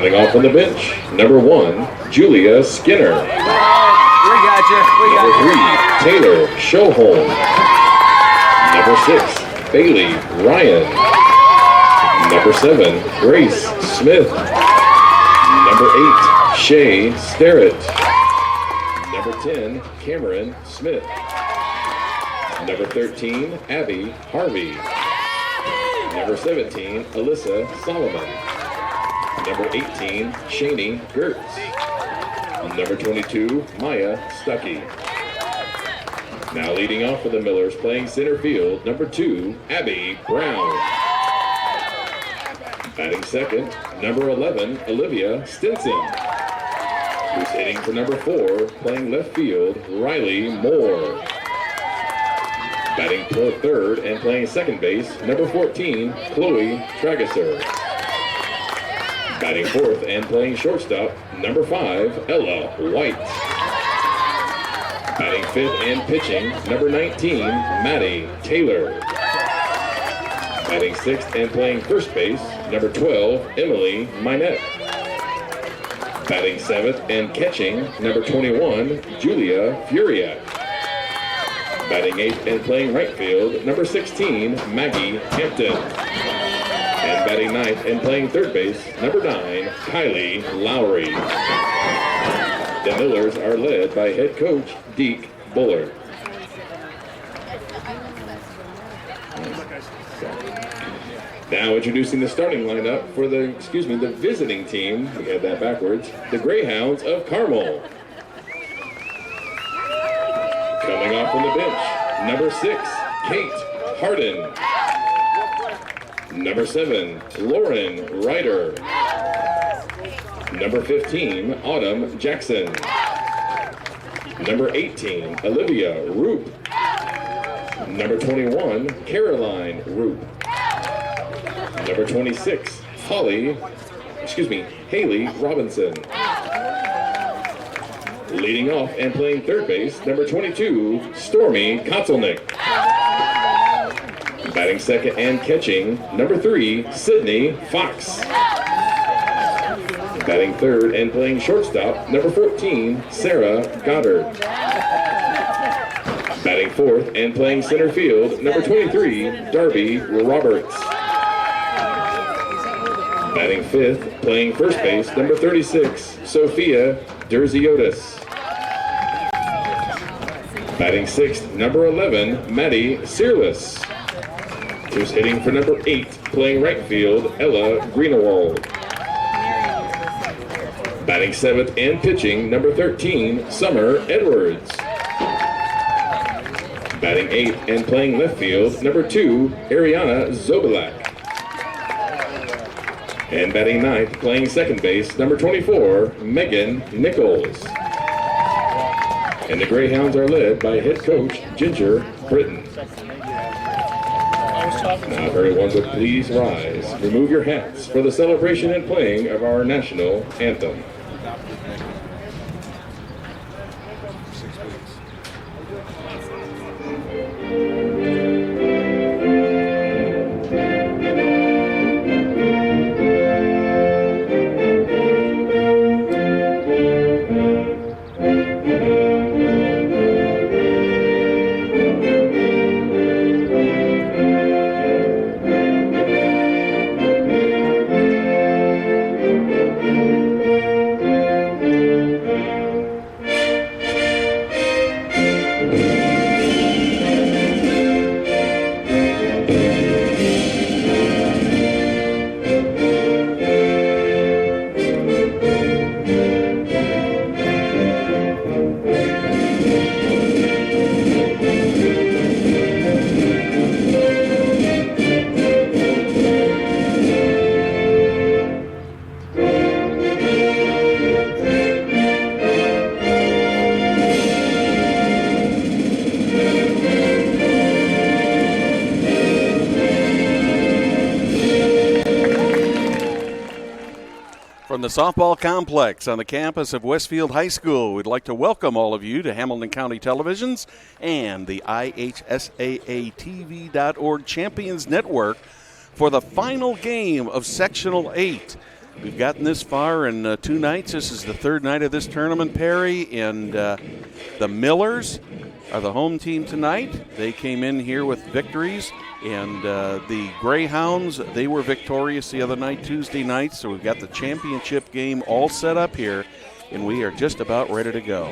Coming off on the bench, number 1, Julia Skinner. Number 3, Taylor Schoholm. Number 6, Bailey Ryan. Number 7, Grace Smith. Number 8, Shay Starrett. Number 10, Cameron Smith. Number 13, Abby Harvey. Number 17, Alyssa Solomon. Number 18, Shani Gertz. Number 22, Maya Stuckey. Now leading off for the Millers, playing center field, number 2, Abby Brown. Batting second, number 11, Olivia Stinson. Who's hitting for number 4, playing left field, Riley Moore. Batting third and playing second base, number 14, Chloe Tragesser. Batting fourth and playing shortstop, number 5, Ella White. Batting fifth and pitching, number 19, Maddie Taylor. Batting sixth and playing first base, number 12, Emily Minette. Batting seventh and catching, number 21, Julia Furiak. Batting eighth and playing right field, number 16, Maggie Hampton. And batting ninth and playing third base, number 9, Kylie Lowry. The Millers are led by head coach Deke Bullard. Now introducing the starting lineup for the visiting team, we had that backwards, the Greyhounds of Carmel. Coming off from the bench, number 6, Kate Harden. Number 7, Lauren Ryder. Number 15, Autumn Jackson. Number 18, Olivia Roop. Number 21, Caroline Roop. Number 26, Haley Robinson. Leading off and playing third base, number 22, Stormy Kotzelnick. Batting second and catching, number 3, Sydney Fox. Batting third and playing shortstop, number 14, Sarah Goddard. Batting fourth and playing center field, number 23, Darby Roberts. Batting fifth, playing first base, number 36, Sophia Derziotis. Batting sixth, number 11, Maddie Searless. Who's hitting for number 8, playing right field, Ella Greenewald. Batting seventh and pitching, number 13, Summer Edwards. Batting eighth and playing left field, number 2, Ariana Zobilak. And batting ninth, playing second base, number 24, Meghan Nichols. And the Greyhounds are led by head coach Ginger Britton. Now, if everyone would please rise, remove your hats for the celebration and playing of our national anthem. From the softball complex on the campus of Westfield High School, we'd like to welcome all of you to Hamilton County Televisions and the IHSAATV.org Champions Network for the final game of Sectional 8. We've gotten this far in 2 nights. This is the 3rd night of this tournament, Perry, and the Millers are the home team tonight. They came in here with victories, and the Greyhounds, they were victorious the other night, Tuesday night, so we've got the championship game all set up here, and we are just about ready to go.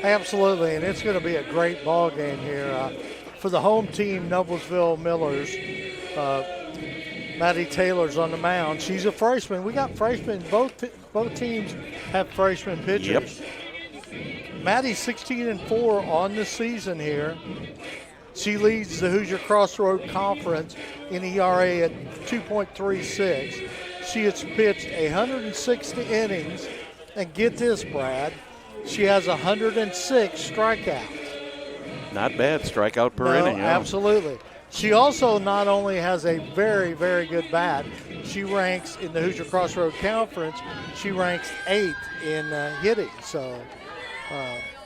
Absolutely, and it's going to be a great ball game here. For the home team, Noblesville Millers, Maddie Taylor's on the mound. She's a freshman. We got freshmen. Both teams have freshman pitchers. Yep. Maddie's 16-4 on the season here. She leads the Hoosier Crossroad Conference in ERA at 2.36. She has pitched 160 innings, and get this, Brad, she has 106 strikeouts. Not bad, strikeout per inning. Yeah. Absolutely. She also not only has a very, very good bat, she ranks in the Hoosier Crossroad Conference, she ranks 8th in hitting. So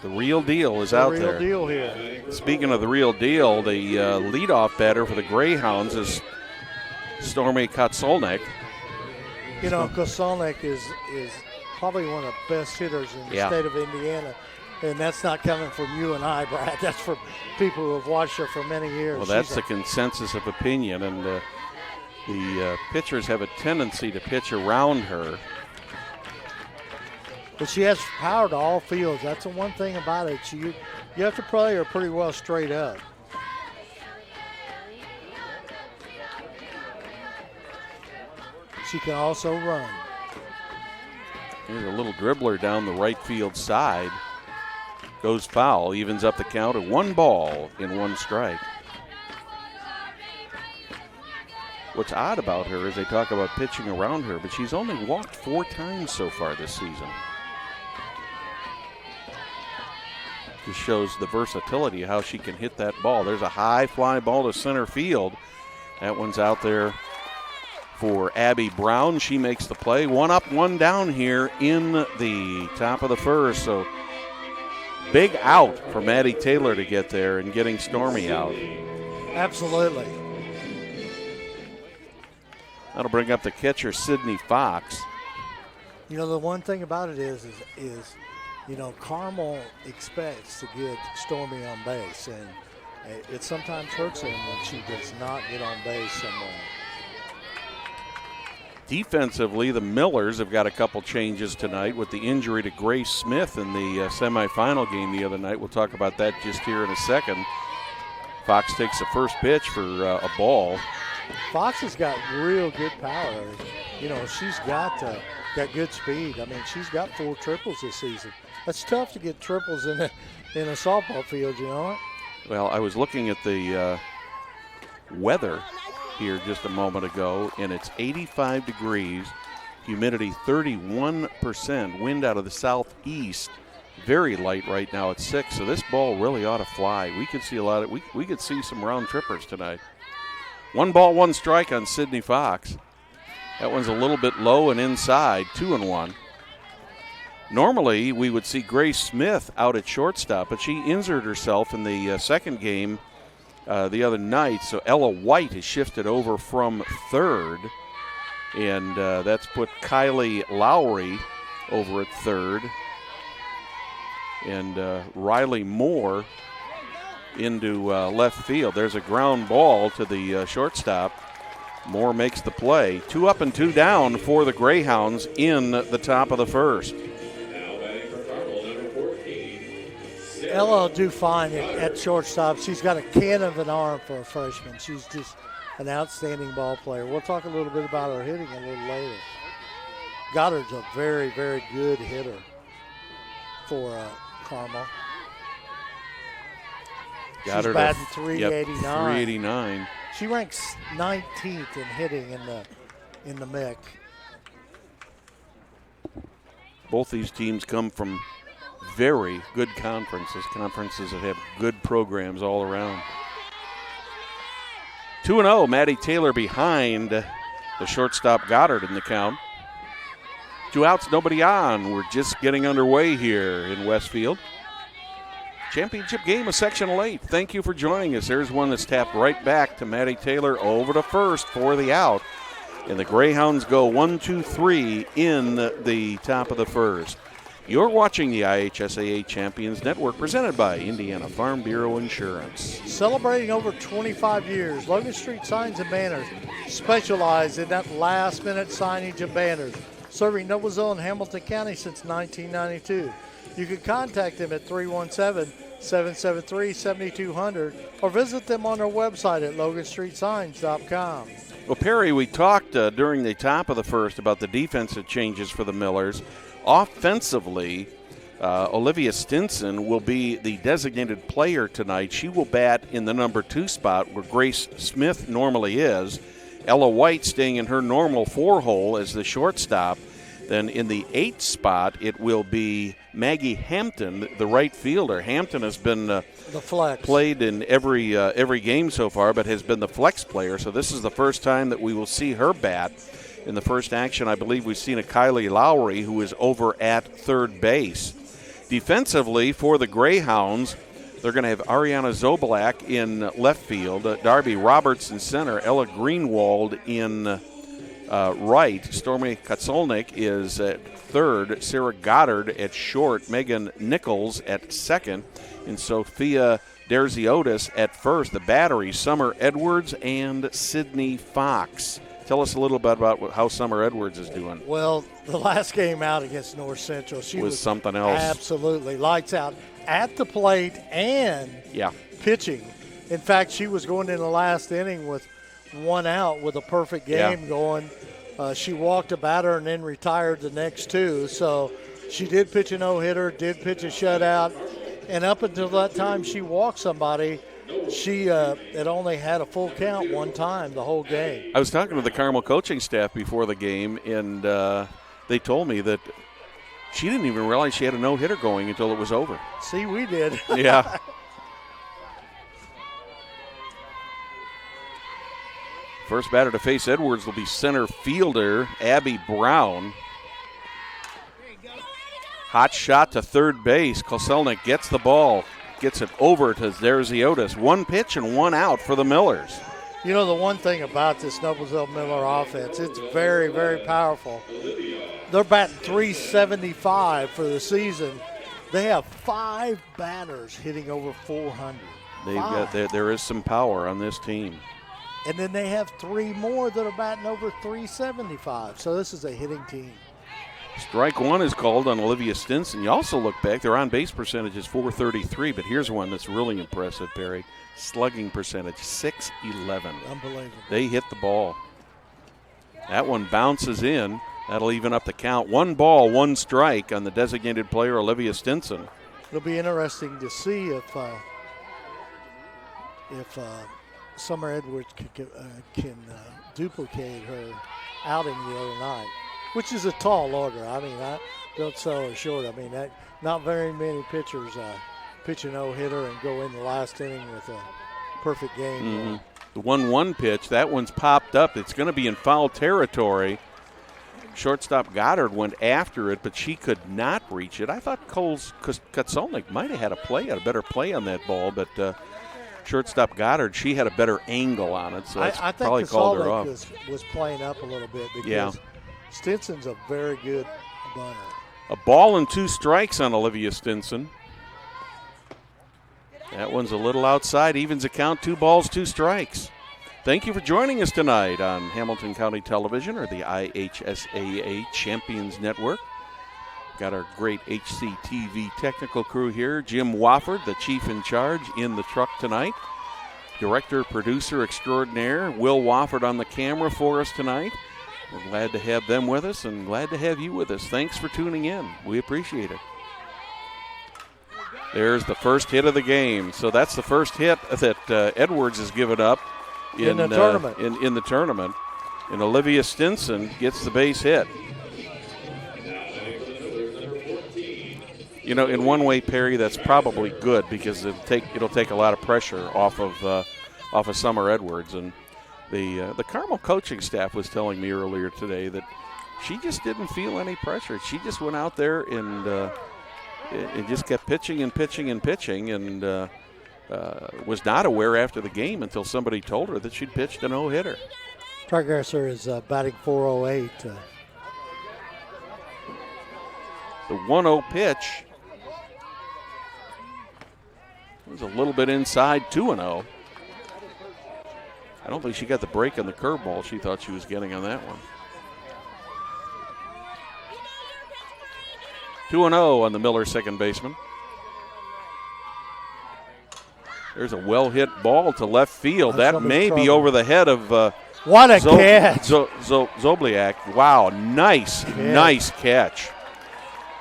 the real deal is out there. The real deal here. Speaking of the real deal, the leadoff batter for the Greyhounds is Stormy Kotsolnik. You know, Kotsolnik is probably one of the best hitters in the state of Indiana. And that's not coming from you and I, Brad. That's from people who have watched her for many years. Well, that's the consensus of opinion, and the pitchers have a tendency to pitch around her. But she has power to all fields. That's the one thing about it. You have to play her pretty well straight up. She can also run. Here's a little dribbler down the right field side. Goes foul, evens up the count at 1 ball in 1 strike. What's odd about her is they talk about pitching around her, but she's only walked 4 times so far this season. Just shows the versatility of how she can hit that ball. There's a high fly ball to center field. That one's out there for Abby Brown. She makes the play. 1 up, 1 down here in the top of the first. So big out for Maddie Taylor to get there and getting Stormy out. Absolutely. That'll bring up the catcher, Sydney Fox. You know, the one thing about it is you know, Carmel expects to get Stormy on base, and it sometimes hurts him when she does not get on base somewhere. Defensively, the Millers have got a couple changes tonight with the injury to Grace Smith in the semifinal game the other night. We'll talk about that just here in a second. Fox takes the first pitch for a ball. Fox has got real good power. You know, she's got good speed. I mean, she's got 4 triples this season. That's tough to get triples in a softball field, you know. Well, I was looking at the weather here just a moment ago, and it's 85 degrees, humidity 31%, wind out of the southeast, very light right now at 6, so this ball really ought to fly. We could see we could see some round trippers tonight. 1 ball, 1 strike on Sydney Fox. That one's a little bit low and inside, 2-1. Normally, we would see Grace Smith out at shortstop, but she injured herself in the second game the other night, so Ella White has shifted over from third, and that's put Kylie Lowry over at third, and Riley Moore into left field. There's a ground ball to the shortstop. Moore makes the play. 2 up and 2 down for the Greyhounds in the top of the first. Ella will do fine at shortstop. She's got a cannon of an arm for a freshman. She's just an outstanding ball player. We'll talk a little bit about her hitting a little later. Goddard's a very, very good hitter for Carmel. Goddard, she's batting 389. Yep, 389. She ranks 19th in hitting in the MIC. Both these teams come from very good conferences that have good programs all around. 2-0, Maddie Taylor behind the shortstop Goddard in the count. 2 outs, nobody on. We're just getting underway here in Westfield. Championship game of Sectional 8. Thank you for joining us. There's one that's tapped right back to Maddie Taylor over to first for the out. And the Greyhounds go 1-2-3 in the top of the first. You're watching the IHSAA Champions Network presented by Indiana Farm Bureau Insurance. Celebrating over 25 years, Logan Street Signs and Banners specialize in that last-minute signage of banners, serving Noblesville and Hamilton County since 1992. You can contact them at 317-773-7200 or visit them on their website at loganstreetsigns.com. Well, Perry, we talked during the top of the first about the defensive changes for the Millers. Offensively, Olivia Stinson will be the designated player tonight. She will bat in the number 2 spot where Grace Smith normally is. Ella White staying in her normal 4-hole as the shortstop. Then in the 8th spot, it will be Maggie Hampton, the right fielder. Hampton has been the flex. Played in every game so far, but has been the flex player. So this is the first time that we will see her bat. In the first action, I believe we've seen a Kylie Lowry, who is over at third base. Defensively for the Greyhounds, they're going to have Ariana Zoblak in left field, Darby Roberts in center, Ella Greenwald in right. Stormy Katsolnik is at third, Sarah Goddard at short, Meghan Nichols at second, and Sophia Derziotis at first. The battery, Summer Edwards and Sydney Fox. Tell us a little bit about how Summer Edwards is doing. Well, the last game out against North Central, she was something else. Absolutely. Lights out at the plate and pitching. In fact, she was going in the last inning with 1 out with a perfect game going. She walked a batter and then retired the next 2. So she did pitch a no-hitter, did pitch a shutout. And up until that time she walked somebody, she had only had a full count 1 time the whole game. I was talking to the Carmel coaching staff before the game, and they told me that she didn't even realize she had a no-hitter going until it was over. See, we did. Yeah. First batter to face Edwards will be center fielder Abby Brown. Hot shot to third base. Koselnik gets the ball. Gets it over to Derziotis. 1 pitch and 1 out for the Millers. You know, the one thing about this Noblesville Miller offense, it's very, very powerful. They're batting .375 for the season. They have 5 batters hitting over 400. There is some power on this team. And then they have 3 more that are batting over .375. So this is a hitting team. Strike 1 is called on Olivia Stinson. You also look back, their on-base percentage is .433, but here's one that's really impressive, Perry. Slugging percentage, .611. Unbelievable. They hit the ball. That one bounces in. That'll even up the count. 1 ball, 1 strike on the designated player, Olivia Stinson. It'll be interesting to see if Summer Edwards can duplicate her outing the other night, which is a tall order. I mean, I don't sell her short. I mean, not very many pitchers pitch a no-hitter and go in the last inning with a perfect game. Mm-hmm. The 1-1 pitch, that one's popped up. It's going to be in foul territory. Shortstop Goddard went after it, but she could not reach it. I thought Katsolnik might have had a better play on that ball, but shortstop Goddard, she had a better angle on it, so that's I think probably called her off. Was playing up a little bit because Stinson's a very good bunter. A ball and 2 strikes on Olivia Stinson. That one's a little outside, evens the count, 2 balls, 2 strikes. Thank you for joining us tonight on Hamilton County Television or the IHSAA Champions Network. Got our great HCTV technical crew here. Jim Wofford, the chief in charge, in the truck tonight. Director, producer extraordinaire, Will Wofford on the camera for us tonight. We're glad to have them with us and glad to have you with us. Thanks for tuning in. We appreciate it. There's the first hit of the game. So that's the first hit that Edwards has given up in the tournament. In the tournament. And Olivia Stinson gets the base hit. You know, in one way, Perry, that's probably good because it'll take a lot of pressure off of Summer Edwards. And the Carmel coaching staff was telling me earlier today that she just didn't feel any pressure. She just went out there and just kept pitching and pitching and pitching, and was not aware after the game until somebody told her that she'd pitched a no-hitter. Tragesser is batting .408. The 1-0 pitch was a little bit inside 2-0. I don't think she got the break on the curveball she thought she was getting on that one. 2-0 on the Miller second baseman. There's a well-hit ball to left field. That's that may be over the head of what a catch. Zobliak. Wow, nice catch.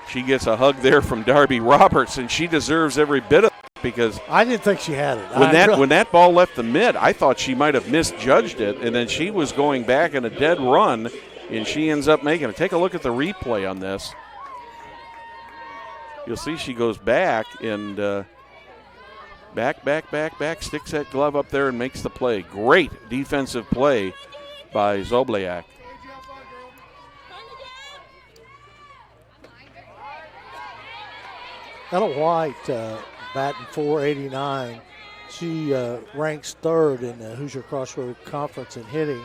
She gets a hug there from Darby Roberts, and she deserves every bit of it because I didn't think she had it. When that ball left the mid, I thought she might have misjudged it, and then she was going back in a dead run, and she ends up making it. Take a look at the replay on this. You'll see she goes back and back, sticks that glove up there and makes the play. Great defensive play by Zobliak. Ella White batting .489. She ranks third in the Hoosier Crossroad Conference in hitting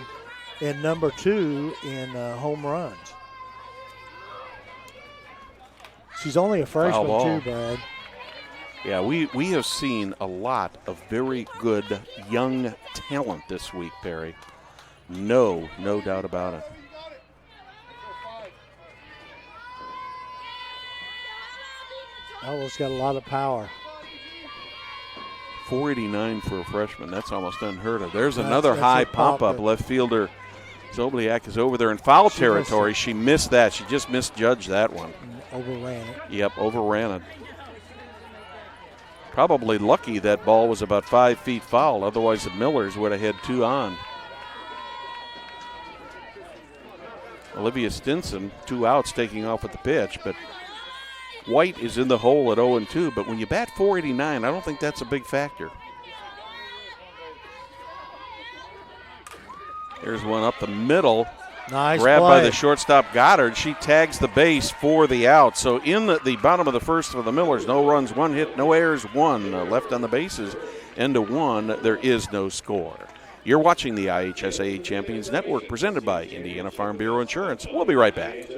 and number 2 in home runs. She's only a freshman too, Brad. Yeah, we have seen a lot of very good young talent this week, Perry. No doubt about it. Ella's got a lot of power. 489 for a freshman. That's almost unheard of. There's another high pop-up. Left fielder Zobliak is over there in foul territory. She missed that. She just misjudged that one. Overran it. Yep, overran it. Probably lucky that ball was about 5 feet foul. Otherwise, the Millers would have had 2 on. Olivia Stinson, 2 outs, taking off with the pitch, but White is in the hole at 0-2. But when you bat .489, I don't think that's a big factor. There's one up the middle. Nice Grabbed play by the shortstop Goddard. She tags the base for the out. So in the bottom of the first for the Millers, no runs, 1 hit, no errors, 1 left on the bases. End of 1, there is no score. You're watching the IHSAA Champions Network presented by Indiana Farm Bureau Insurance. We'll be right back.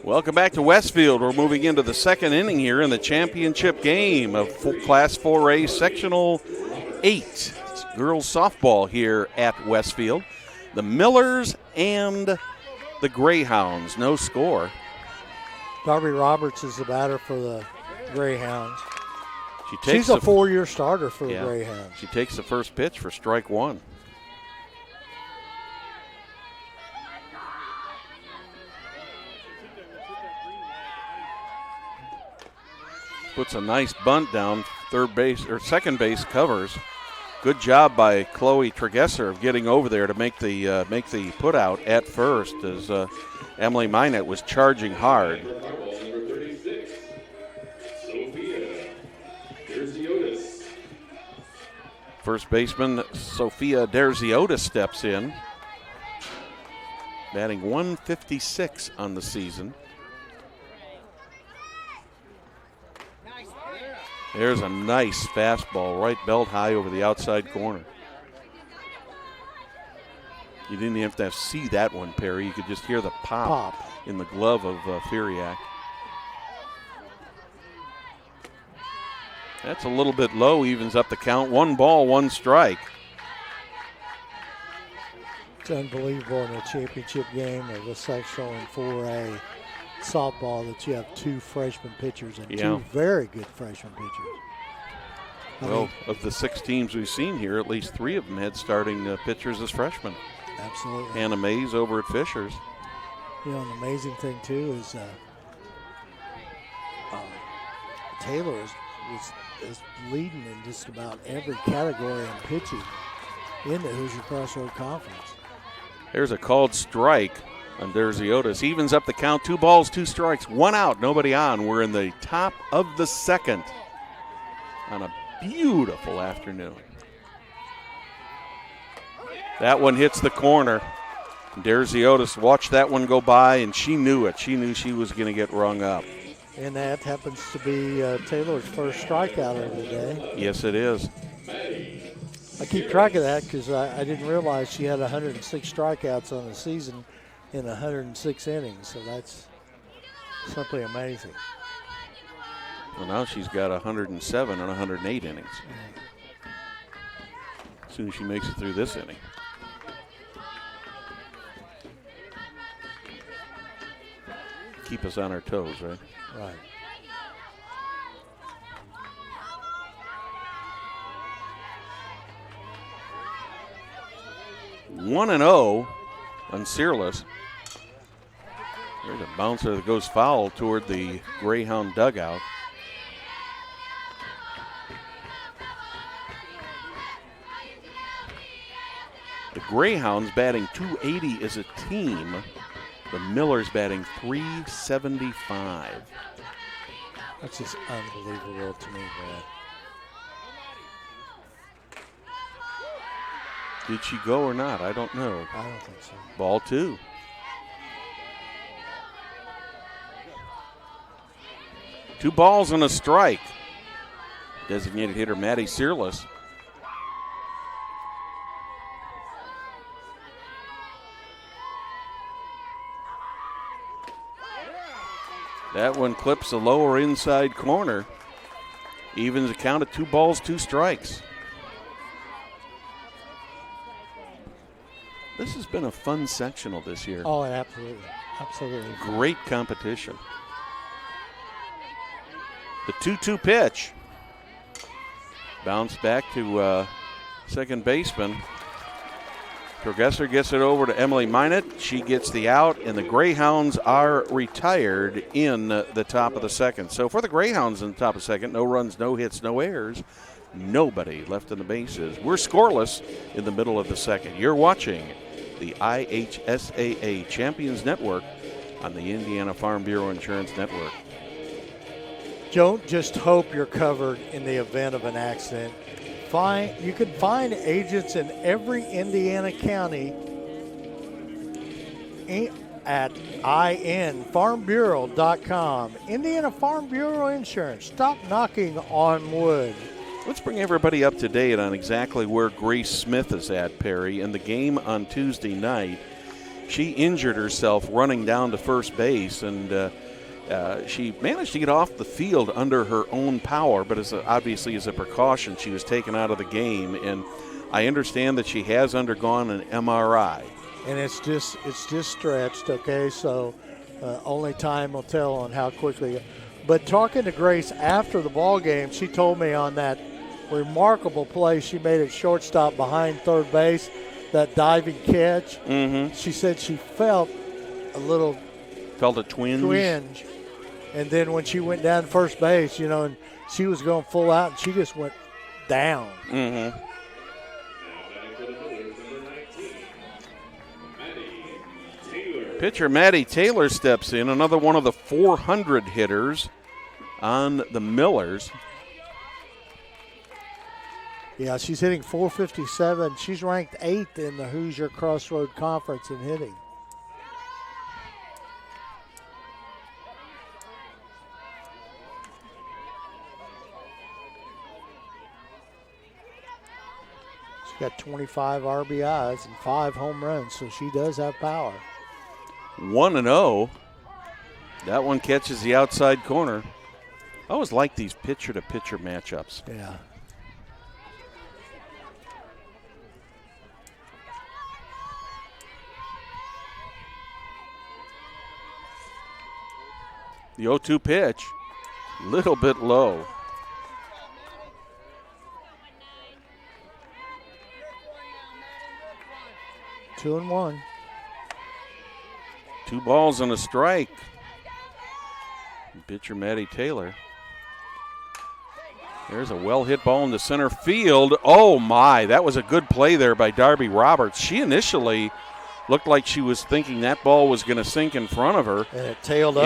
Welcome back to Westfield. We're moving into the second inning here in the championship game of Class 4A Sectional 8. It's girls softball here at Westfield. The Millers and the Greyhounds, no score. Darby Roberts is the batter for the Greyhounds. She's a 4-year starter for the Greyhounds. She takes the first pitch for strike 1. Puts a nice bunt down, second base covers. Good job by Chloe Tregesser of getting over there to make the put out at first as Emily Minette was charging hard. First baseman Sophia Derziotis steps in, batting .156 on the season. There's a nice fastball, right belt high over the outside corner. You didn't even have to see that one, Perry. You could just hear the pop. In the glove of Furiak. That's a little bit low, evens up the count. 1 ball, 1 strike. It's unbelievable in a championship game of the sectional and 4A softball that you have 2 freshman pitchers and 2 very good freshman pitchers. Well, of the 6 teams we've seen here, at least 3 of them had starting pitchers as freshmen. Absolutely. Hannah Mays over at Fishers. You know, an amazing thing, too, is Taylor is leading in just about every category in pitching in the Hoosier Crossroad Conference. There's a called strike on Derziotis. Evens up the count. 2 balls, 2 strikes, 1 out, nobody on. We're in the top of the second on a beautiful afternoon. That one hits the corner. Derziotis watched that one go by, and she knew it. She knew she was going to get rung up. And that happens to be Taylor's first strikeout of the day. Yes, it is. I keep track of that because I didn't realize she had 106 strikeouts on the season in 106 innings. So that's simply amazing. Well, now she's got 107 and 108 innings. As soon as she makes it through this inning. Keep us on our toes, right? Right. One and 0 on Searless. There's a bouncer that goes foul toward the Greyhound dugout. The Greyhounds batting .280 as a team. The Millers batting .375. That's just unbelievable to me, Brad. Did she go or not? I don't know. I don't think so. Ball 2. Two balls and a strike. Designated hitter Maddie Searless. That one clips the lower inside corner. Evens a count of 2 balls, 2 strikes. This has been a fun sectional this year. Oh, absolutely. Absolutely. Great competition. The 2-2 pitch. Bounce back to second baseman. Torgesser gets it over to Emily Minot. She gets the out, and the Greyhounds are retired in the top of the second. So for the Greyhounds in the top of the second, no runs, no hits, no errors, nobody left in the bases. We're scoreless in the middle of the second. You're watching the IHSAA Champions Network on the Indiana Farm Bureau Insurance Network. Don't just hope you're covered in the event of an accident. You can find agents in every Indiana county at infarmbureau.com. Indiana Farm Bureau Insurance. Stop knocking on wood. Let's bring everybody up to date on exactly where Grace Smith is at, Perry. In the game on Tuesday night, she injured herself running down to first base, and she managed to get off the field under her own power, but obviously as a precaution, she was taken out of the game. And I understand that she has undergone an MRI. And it's just stretched, okay? So only time will tell on how quickly. But talking to Grace after the ball game, she told me on that remarkable play she made at shortstop behind third base, that diving catch. Mm-hmm. She said she felt a twinge. And then when she went down first base, and she was going full out, and she just went down. Mm-hmm. Pitcher Maddie Taylor steps in, another one of the 400 hitters on the Millers. Yeah, she's hitting .457. She's ranked 8th in the Hoosier Crossroad Conference in hitting. She's got 25 RBIs and 5 home runs, so she does have power. 1-0. That one catches the outside corner. I always like these pitcher-to-pitcher matchups. Yeah. The 0-2 pitch, little bit low. Two and one. 2 balls and a strike. Pitcher Maddie Taylor. There's a well-hit ball into center field. Oh, my. That was a good play there by Darby Roberts. She initially looked like she was thinking that ball was going to sink in front of her. And it tailed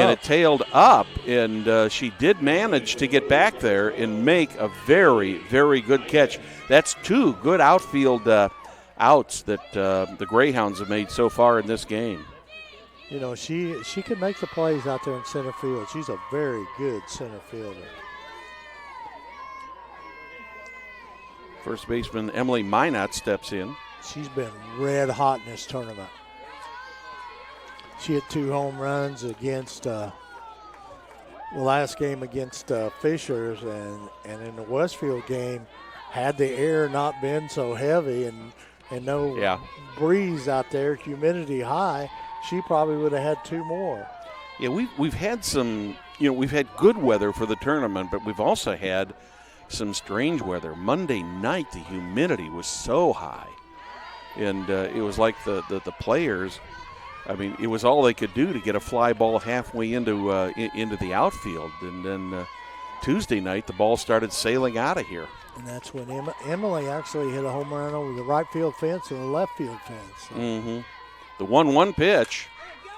up. And she did manage to get back there and make a very, very good catch. That's 2 good outfield outs that the Greyhounds have made so far in this game. You know, she can make the plays out there in center field. She's a very good center fielder. First baseman Emily Minot steps in. She's been red hot in this tournament. She hit 2 home runs against the last game against Fishers, and in the Westfield game, had the air not been so heavy and no breeze out there, humidity high, she probably would have had 2 more. Yeah, we've had some, we've had good weather for the tournament, but we've also had some strange weather. Monday night, the humidity was so high, and it was like the players, I mean, it was all they could do to get a fly ball halfway into the outfield, and then Tuesday night, the ball started sailing out of here. And that's when Emily actually hit a home run over the right field fence and the left field fence. So. Mm-hmm. The 1-1 pitch,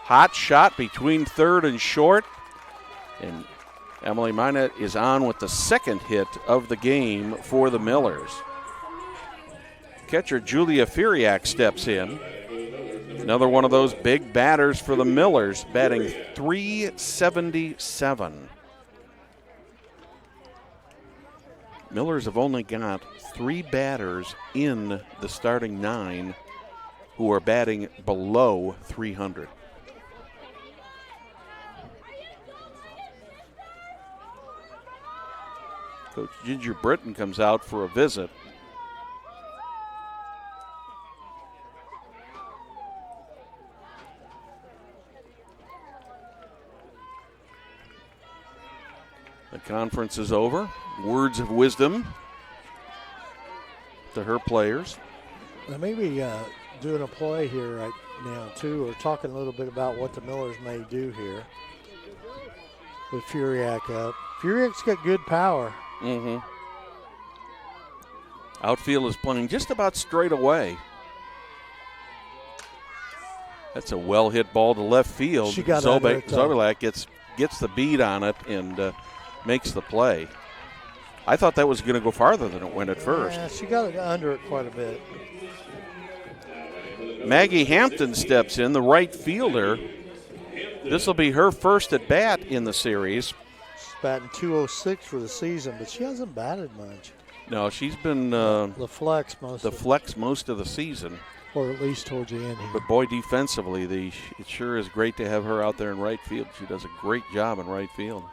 hot shot between third and short, and Emily Minot is on with the second hit of the game for the Millers. Catcher Julia Furiak steps in. Another one of those big batters for the Millers, batting .377. Millers have only got 3 batters in the starting 9 who are batting below .300. Coach Ginger Britton comes out for a visit. The conference is over. Words of wisdom to her players. Now maybe doing a play here right now, too, or talking a little bit about what the Millers may do here with Furiak up. Furiak's got good power. Mm-hmm. Outfield is playing just about straight away. That's a well-hit ball to left field. She got Zobilak gets the beat on it and makes the play. I thought that was going to go farther than it went at first. Yeah, she got it under it quite a bit. Maggie Hampton steps in, the right fielder. This will be her first at bat in the series. She's batting .206 for the season, but she hasn't batted much. No, she's been the flex most of the season. Or at least towards the end here. But boy, defensively, it sure is great to have her out there in right field. She does a great job in right field.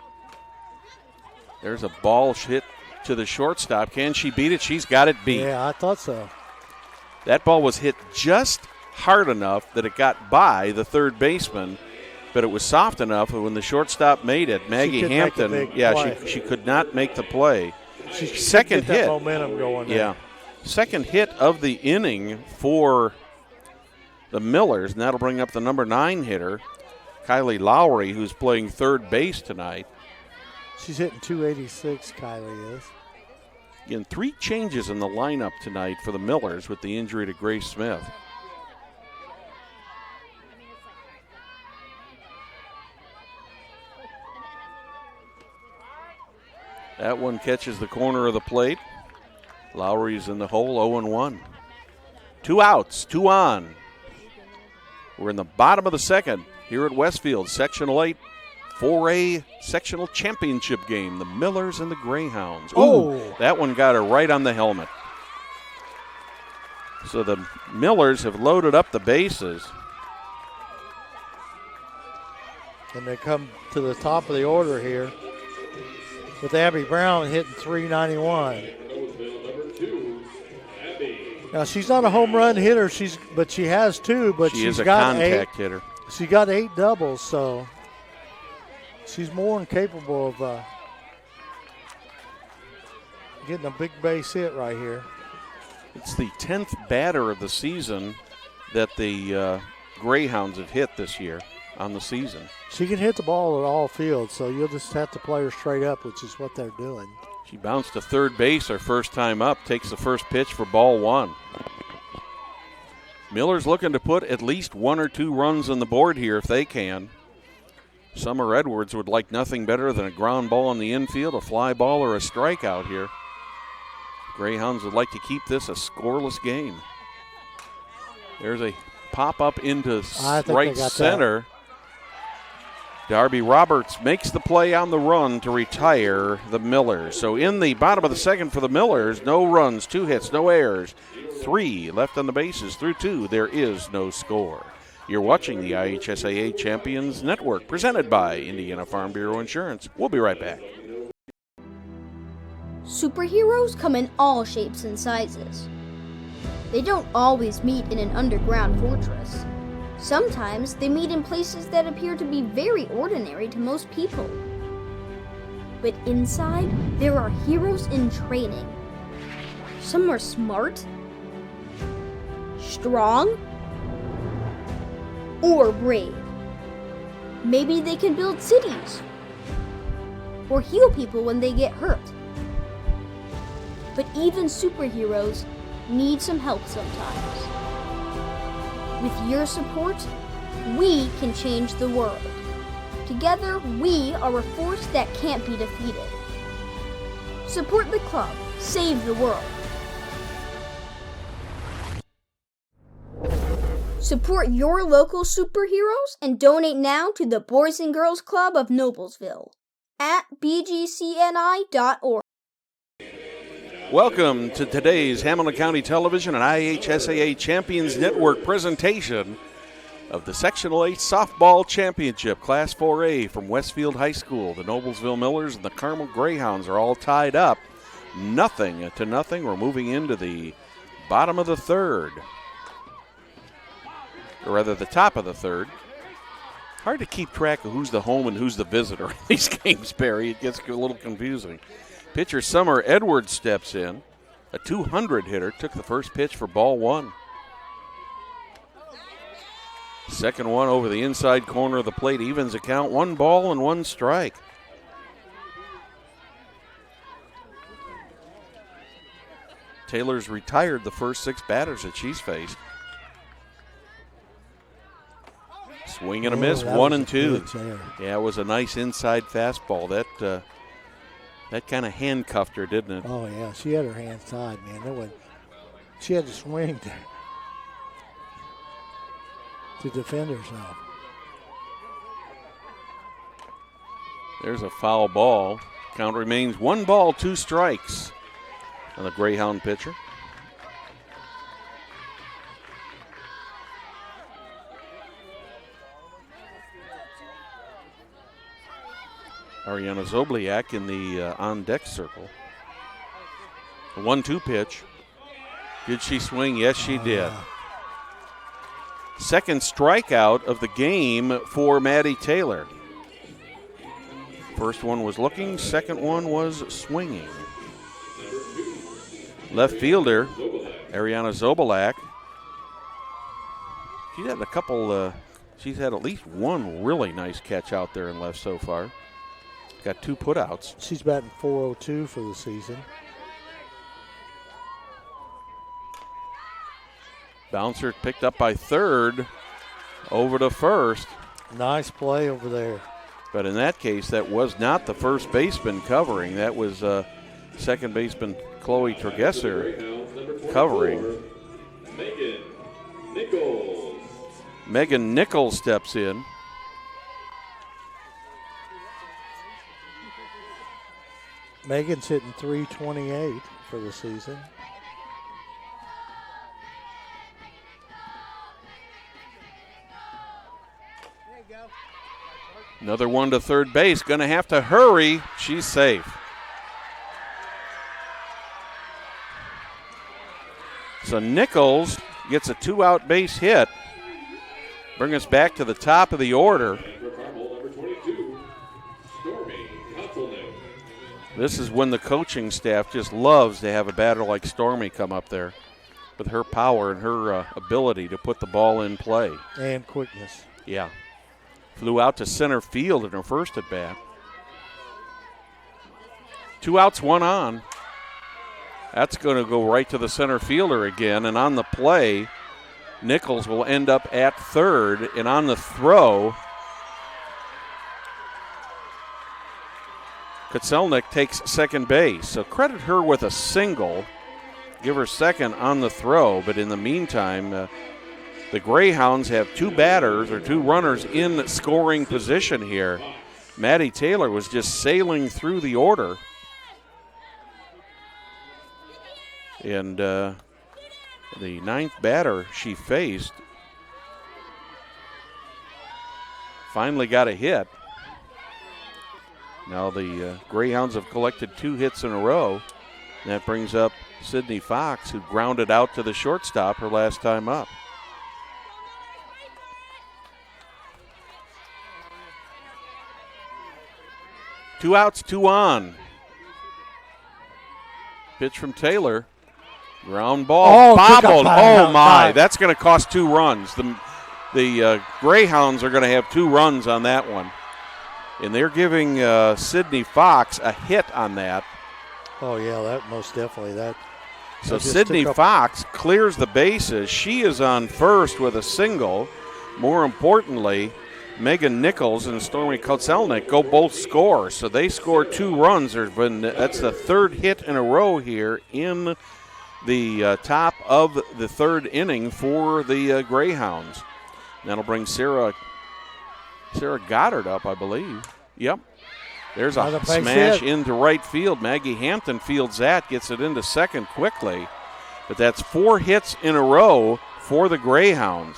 There's a ball hit to the shortstop. Can she beat it? She's got it beat. Yeah, I thought so. That ball was hit just hard enough that it got by the third baseman, but it was soft enough that when the shortstop made it, Maggie Hampton, she could not make the play. She second get that hit. Momentum going there. Yeah. Second hit of the inning for the Millers, and that'll bring up the number 9 hitter, Kylie Lowry, who's playing third base tonight. She's hitting .286, Kylie is. Again, 3 changes in the lineup tonight for the Millers with the injury to Grace Smith. That one catches the corner of the plate. Lowry's in the hole, 0-1. 2 outs, 2 on. We're in the bottom of the second here at Westfield, Sectional 8, 4A Sectional Championship game. The Millers and the Greyhounds. Ooh, that one got her right on the helmet. So the Millers have loaded up the bases. And they come to the top of the order here with Abby Brown hitting .391. Now she's not a home run hitter, but she has 2. But she is a contact hitter. She got 8 doubles, so She's more than capable of getting a big base hit right here. It's the 10th batter of the season that the Greyhounds have hit this year on the season. She can hit the ball at all fields, so you'll just have to play her straight up, which is what they're doing. She bounced to third base her first time up, takes the first pitch for ball one. Miller's looking to put at least 1 or 2 runs on the board here if they can. Summer Edwards would like nothing better than a ground ball in the infield, a fly ball, or a strikeout here. Greyhounds would like to keep this a scoreless game. There's a pop-up into right center. Darby Roberts makes the play on the run to retire the Millers. So in the bottom of the second for the Millers, no runs, 2 hits, no errors, 3 left on the bases. Through 2, there is no score. You're watching the IHSAA Champions Network, presented by Indiana Farm Bureau Insurance. We'll be right back. Superheroes come in all shapes and sizes. They don't always meet in an underground fortress. Sometimes they meet in places that appear to be very ordinary to most people. But inside, there are heroes in training. Some are smart, strong, or brave. Maybe they can build cities or heal people when they get hurt. But even superheroes need some help sometimes. With your support, we can change the world. Together, we are a force that can't be defeated. Support the club. Save the world. Support your local superheroes and donate now to the Boys and Girls Club of Noblesville at bgcni.org. Welcome to today's Hamilton County Television and IHSAA Champions Network presentation of the Sectional 8 Softball Championship, Class 4A from Westfield High School. The Noblesville Millers and the Carmel Greyhounds are all tied up, 0-0. We're moving into the bottom of the third, or rather the top of the third. Hard to keep track of who's the home and who's the visitor in these games, Barry. It gets a little confusing. Pitcher Summer Edwards steps in. A 200 hitter took the first pitch for ball one. Second one over the inside corner of the plate evens the count. 1 ball and 1 strike. Taylor's retired the first 6 batters that she's faced. Swing and a miss, 1 and 2. Yeah, it was a nice inside fastball. That kind of handcuffed her, didn't it? Oh, yeah. She had her hands tied, man. She had to swing to defend herself. There's a foul ball. Count remains 1 ball, 2 strikes on the Greyhound pitcher. Ariana Zobliak in the on-deck circle. A 1-2 pitch. Did she swing? Yes, she did. Second strikeout of the game for Maddie Taylor. First one was looking, second one was swinging. Left fielder, Ariana Zobliak. She's had at least 1 really nice catch out there in left so far. Got 2 putouts. She's batting .402 for the season. Bouncer picked up by third, over to first. Nice play over there. But in that case, that was not the first baseman covering. That was second baseman Chloe Tregesser covering. Meghan Nichols. Meghan Nichols steps in. Megan's hitting .328 for the season. There you go. Another one to third base. Going to have to hurry. She's safe. So Nichols gets a 2-out base hit. Bring us back to the top of the order. This is when the coaching staff just loves to have a batter like Stormy come up there with her power and her ability to put the ball in play. And quickness. Yeah. Flew out to center field in her first at bat. 2 outs, 1 on. That's going to go right to the center fielder again. And on the play, Nichols will end up at third. And on the throw, Kotselnik takes second base. So credit her with a single. Give her second on the throw. But in the meantime, the Greyhounds have 2 batters or 2 runners in scoring position here. Maddie Taylor was just sailing through the order. And the 9th batter she faced finally got a hit. Now the Greyhounds have collected 2 hits in a row. And that brings up Sydney Fox, who grounded out to the shortstop her last time up. Two outs, 2 on. Pitch from Taylor. Ground ball, bobbled. Oh my! That's going to cost 2 runs. The Greyhounds are going to have 2 runs on that one, and they're giving Sydney Fox a hit on that. Oh yeah, that most definitely that. So Sydney Fox clears the bases. She is on first with a single. More importantly, Meghan Nichols and Stormy Kotselnik go both score. So they score 2 runs. That's the 3rd hit in a row here in the top of the 3rd inning for the Greyhounds. That'll bring Sarah Goddard up, I believe. Yep. There's a smash into right field. Maggie Hampton fields that, gets it into second quickly. But that's 4 hits in a row for the Greyhounds.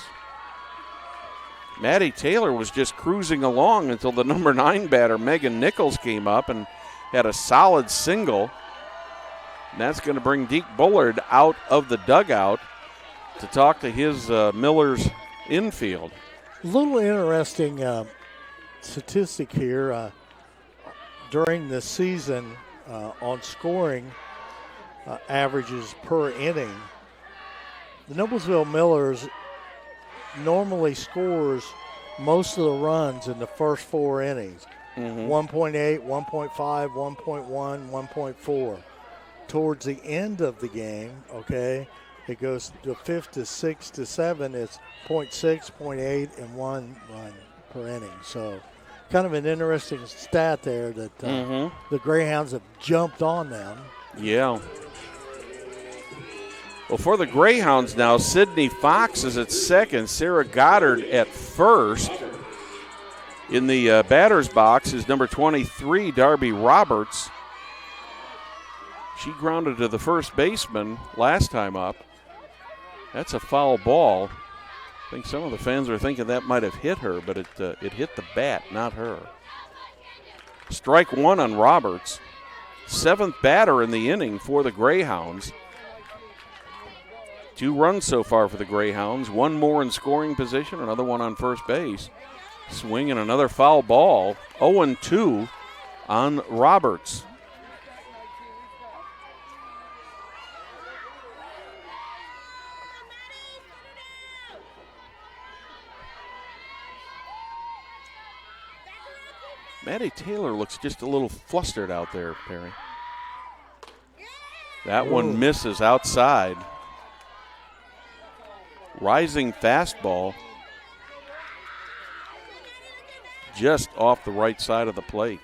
Maddie Taylor was just cruising along until the number 9 batter, Meghan Nichols, came up and had a solid single. And that's going to bring Deke Bullard out of the dugout to talk to his Miller's infield. A little interesting statistic here. During the season on scoring averages per inning, the Noblesville Millers normally scores most of the runs in the first 4 innings. 1.8, 1.5, 1.1, 1.4. Towards the end of the game, okay, it goes to 5th to 6th to 7. It's 0.6, 0.8, and 1 run per inning. So kind of an interesting stat there that the Greyhounds have jumped on them. Yeah. Well, for the Greyhounds now, Sydney Fox is at second, Sarah Goddard at first. In the batter's box is number 23, Darby Roberts. She grounded to the first baseman last time up. That's a foul ball. I think some of the fans are thinking that might have hit her, but it hit the bat, not her. Strike 1 on Roberts. 7th batter in the inning for the Greyhounds. 2 runs so far for the Greyhounds. 1 more in scoring position, another one on first base. Swing and another foul ball. 0-2 on Roberts. Maddie Taylor looks just a little flustered out there, Perry. That one misses outside. Rising fastball. Just off the right side of the plate.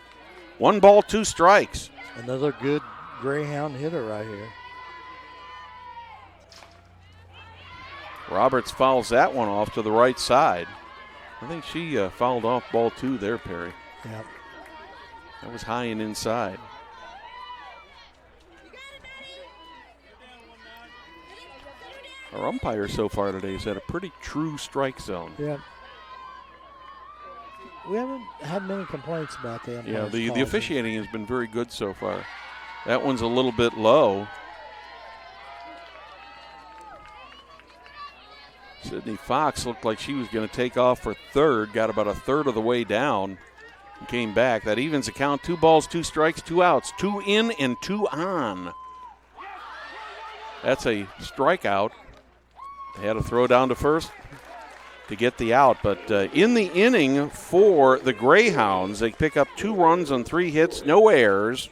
1 ball, 2 strikes. Another good Greyhound hitter right here. Roberts fouls that one off to the right side. I think she fouled off ball 2 there, Perry. Yep. That was high and inside. Our umpire so far today has had a pretty true strike zone. Yeah. We haven't had many complaints about the umpires. Yeah, the officiating has been very good so far. That one's a little bit low. Sydney Fox looked like she was going to take off for third, got about a third of the way down. Came back. That evens the count. 2 balls, 2 strikes, 2 outs. 2 in and 2 on. That's a strikeout. They had to throw down to first to get the out. But in the inning for the Greyhounds, they pick up 2 runs on 3 hits, no errors,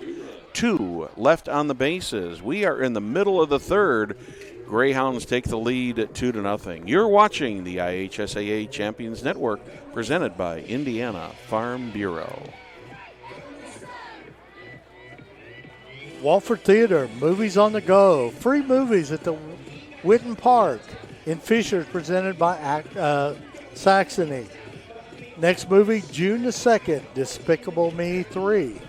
2 left on the bases. We are in the middle of the third. Greyhounds take the lead 2-0. You're watching the IHSAA Champions Network, presented by Indiana Farm Bureau. Walford Theater, movies on the go. Free movies at the Witten Park in Fisher, presented by Saxony. Next movie, June the 2nd, Despicable Me 3.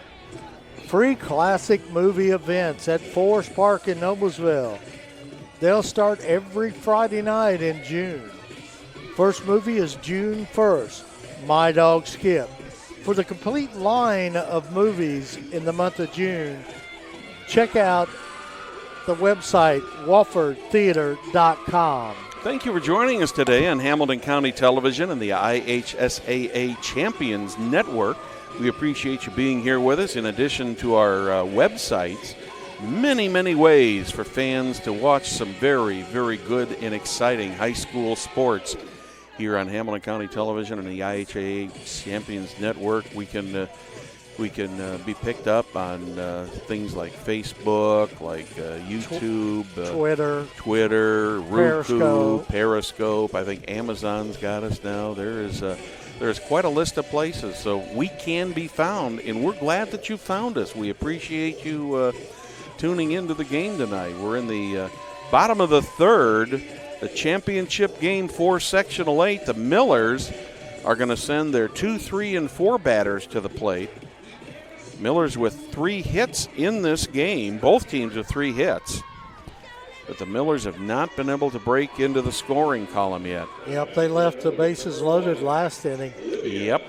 Free classic movie events at Forest Park in Noblesville. They'll start every Friday night in June. First movie is June 1st, My Dog Skip. For the complete line of movies in the month of June, check out the website WalfordTheater.com. Thank you for joining us today on Hamilton County Television and the IHSAA Champions Network. We appreciate you being here with us. In addition to our websites, many ways for fans to watch some very good and exciting high school sports here on Hamilton County Television and the IHSAA Champions Network. We can be picked up on things like Facebook, like YouTube, Twitter, Roku, Periscope. I think Amazon's got us now. There's quite a list of places, so we can be found, and we're glad that you found us. We appreciate you tuning into the game tonight. We're in the bottom of the third, the championship game for Sectional 8. The Millers are going to send their 2, 3, and 4 batters to the plate. Millers with 3 hits in this game, both teams with 3 hits. But the Millers have not been able to break into the scoring column yet. Yep, they left the bases loaded last inning. Yep.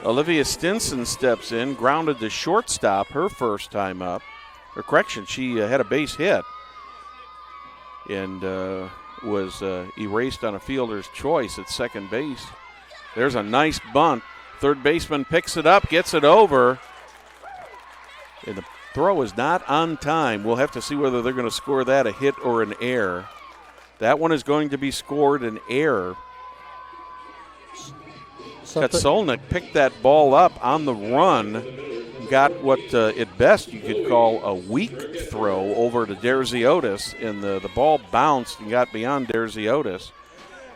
Olivia Stinson steps in, grounded to shortstop her first time up. Or correction, she had a base hit and was erased on a fielder's choice at second base. There's a nice bunt. Third baseman picks it up, gets it over. And the throw is not on time. We'll have to see whether they're going to score that a hit or an error. That one is going to be scored an error. Katsolnik picked that ball up on the run, got what at best you could call a weak throw over to Derziotis, and the ball bounced and got beyond Derziotis.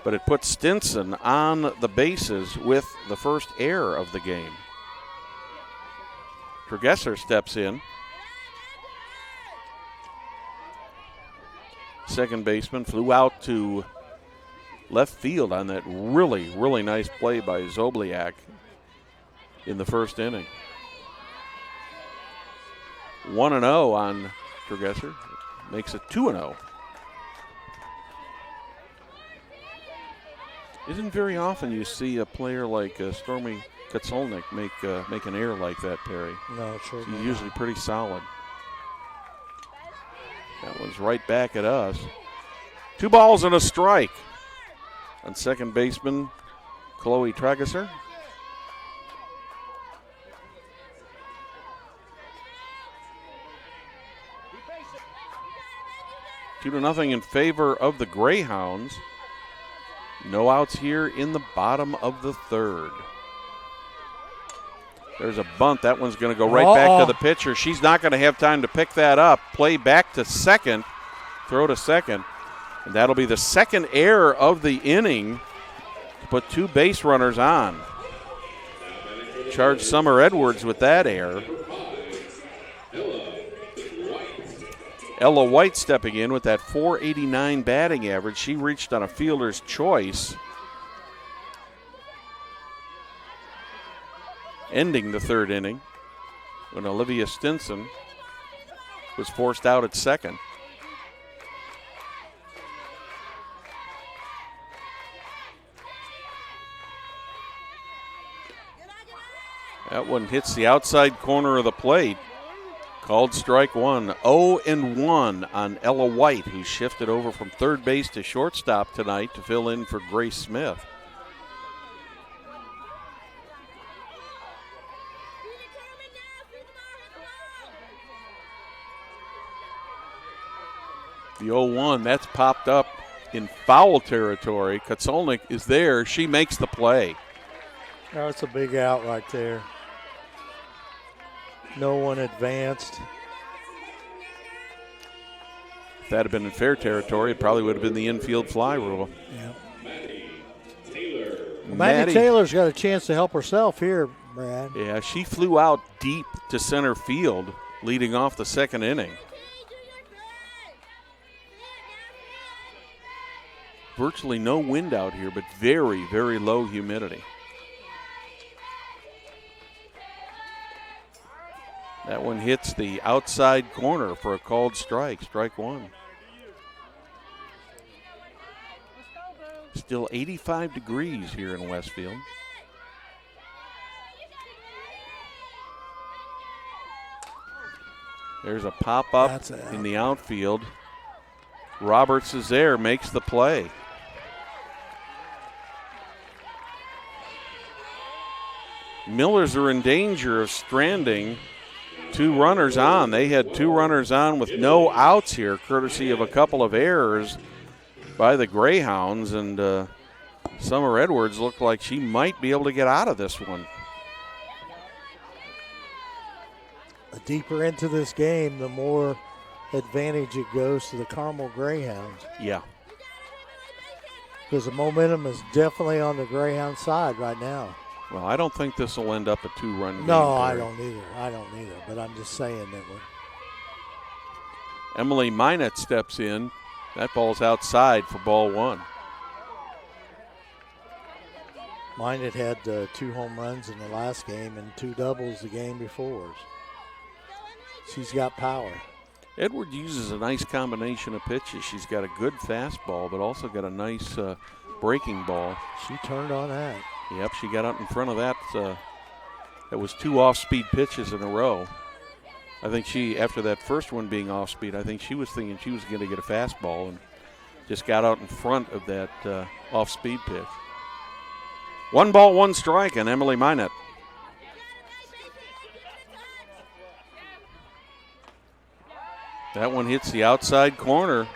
But it put Stinson on the bases with the first error of the game. Tregesser steps in. Second baseman flew out to left field on that really nice play by Zobliak in the first inning. 1-0 on Tregesser. Makes it 2-0. Isn't very often you see a player like Stormy Katsolnik make an error like that, Perry. No, sure. He's usually pretty solid. That one's right back at us. 2 balls and a strike on second baseman Chloe Tregesser. Two to nothing in favor of the Greyhounds. No outs here in the bottom of the third. There's a bunt. That one's going to go right back to the pitcher. She's not going to have time to pick that up. Play back to second. Throw to second. And that'll be the second error of the inning to put 2 base runners on. Charged Summer Edwards with that error. Ella White stepping in with that .489 batting average. She reached on a fielder's choice. Ending the third inning when Olivia Stinson was forced out at second. That one hits the outside corner of the plate. Called strike one. 0-1 on Ella White, who shifted over from third base to shortstop tonight to fill in for Grace Smith. The 0-1, that's popped up in foul territory. Kotsolnik is there. She makes the play. Oh, it's a big out right there. No one advanced. If that had been in fair territory, it probably would have been the infield fly rule. Yeah. Maddie Maddie Taylor's got a chance to help herself here, Brad. Yeah, she flew out deep to center field, leading off the second inning. Virtually no wind out here, but very, very low humidity. That one hits the outside corner for a called strike, strike one. Still 85 degrees here in Westfield. There's a pop-up in the outfield. Roberts is there, makes the play. Millers are in danger of stranding two runners on. They had two runners on with no outs here, courtesy of a couple of errors by the Greyhounds, and Summer Edwards looked like she might be able to get out of this one. The deeper into this game, the more advantage it goes to the Carmel Greyhounds. Yeah. Because the momentum is definitely on the Greyhound side right now. Well, I don't think this will end up a two-run game. No, I don't either. But I'm just saying that we're. Emily Minot steps in. That ball's outside for ball one. Minot had 2 home runs in the last game and 2 doubles the game before. She's got power. Edward uses a nice combination of pitches. She's got a good fastball, but also got a nice breaking ball. She turned on that. Yep, she got out in front of that. That was 2 off-speed pitches in a row. I think she, after that first one being off-speed, I think she was thinking she was going to get a fastball and just got out in front of that off-speed pitch. 1 ball, 1 strike on Emily Minot. That one hits the outside corner.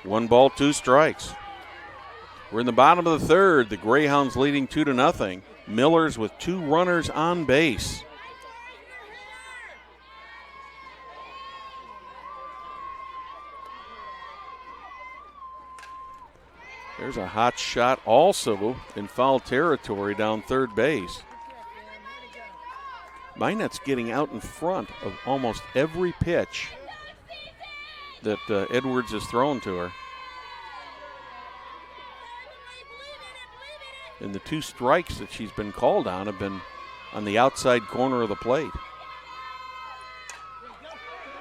1 ball, 2 strikes. We're in the bottom of the third. The Greyhounds leading 2-0. Millers with 2 runners on base. There's a hot shot also in foul territory down third base. Minot's getting out in front of almost every pitch that Edwards has thrown to her. And the 2 strikes that she's been called on have been on the outside corner of the plate.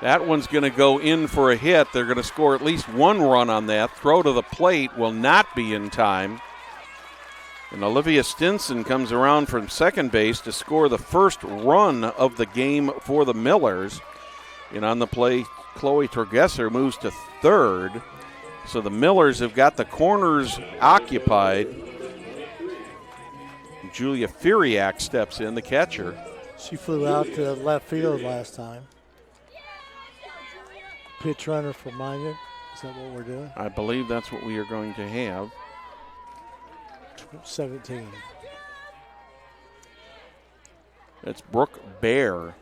That one's going to go in for a hit. They're going to score at least 1 run on that. Throw to the plate will not be in time. And Olivia Stinson comes around from second base to score the first run of the game for the Millers. And on the play, Chloe Torgesser moves to third. So the Millers have got the corners occupied. Julia Firiak steps in, the catcher. She flew out to left field last time. Pitch runner for Minot. Is that what we're doing? I believe that's what we are going to have. 17. That's Brooke Bear.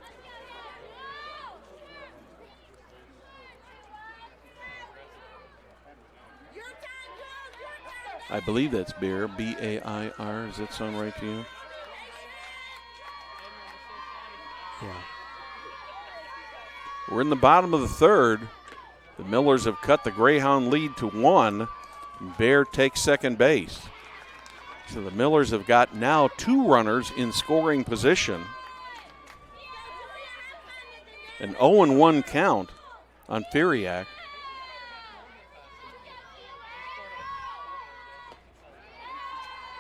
I believe that's Bear, B-A-I-R. Does that sound right to you? Yeah. We're in the bottom of the third. The Millers have cut the Greyhound lead to 1. Bear takes second base. So the Millers have got now 2 runners in scoring position. An 0-1 count on Firiak.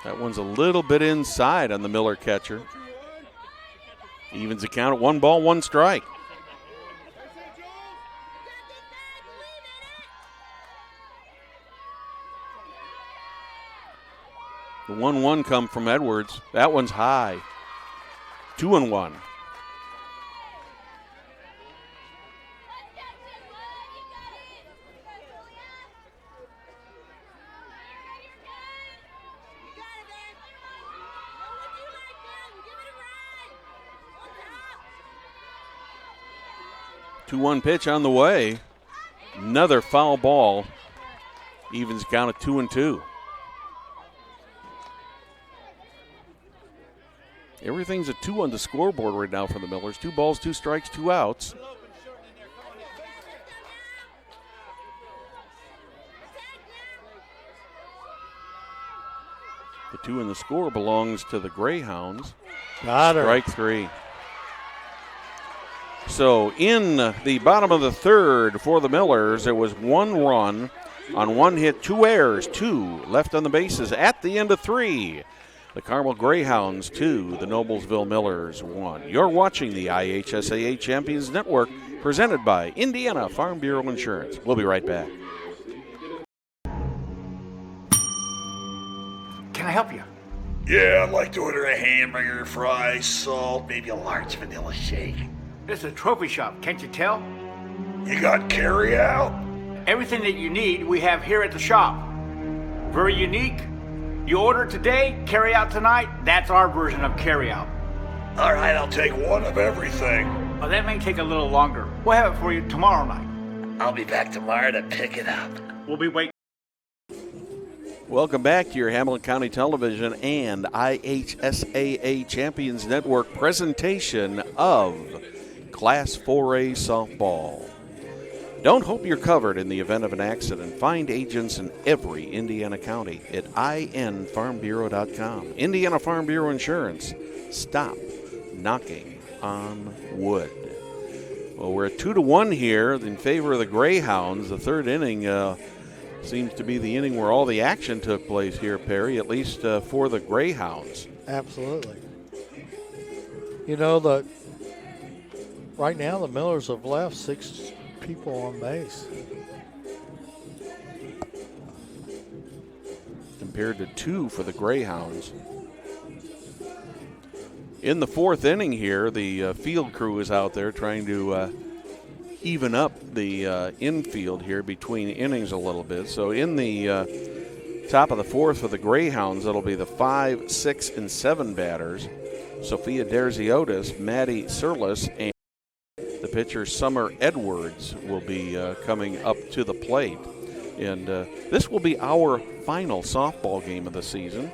That one's a little bit inside on the Miller catcher. Evens the count at 1 ball, 1 strike. The 1-1 come from Edwards. That one's high. 2-1. 2-1 pitch on the way. Another foul ball. Evens count at 2-2. Everything's a 2 on the scoreboard right now for the Millers. 2 balls, 2 strikes, 2 outs. The 2 in the score belongs to the Greyhounds. Goddard. Strike 3. So in the bottom of the third for the Millers, there was 1 run on 1 hit, 2 errors, 2 left on the bases at the end of 3. The Carmel Greyhounds 2, the Noblesville Millers 1. You're watching the IHSAA Champions Network, presented by Indiana Farm Bureau Insurance. We'll be right back. Can I help you? Yeah, I'd like to order a hamburger, fries, salt, maybe a large vanilla shake. This is a trophy shop, can't you tell? You got carry out? Everything that you need, we have here at the shop. Very unique. You order today, carry out tonight. That's our version of carry out. All right, I'll take one of everything. Well, that may take a little longer. We'll have it for you tomorrow night. I'll be back tomorrow to pick it up. We'll be waiting. Welcome back to your Hamilton County Television and IHSAA Champions Network presentation of Class 4A softball. Don't hope you're covered in the event of an accident. Find agents in every Indiana county at infarmbureau.com. Indiana Farm Bureau Insurance. Stop knocking on wood. Well, we're at 2-1 here in favor of the Greyhounds. The third inning seems to be the inning where all the action took place here, Perry, at least for the Greyhounds. Absolutely. You know, right now the Millers have left 6 people on base. Compared to 2 for the Greyhounds. In the 4th inning here, the field crew is out there trying to even up the infield here between innings a little bit. So in the top of the 4th for the Greyhounds, it'll be the 5, 6, and 7 batters. Sophia Derziotis, Maddie Surlis, and the pitcher Summer Edwards will be coming up to the plate. And this will be our final softball game of the season.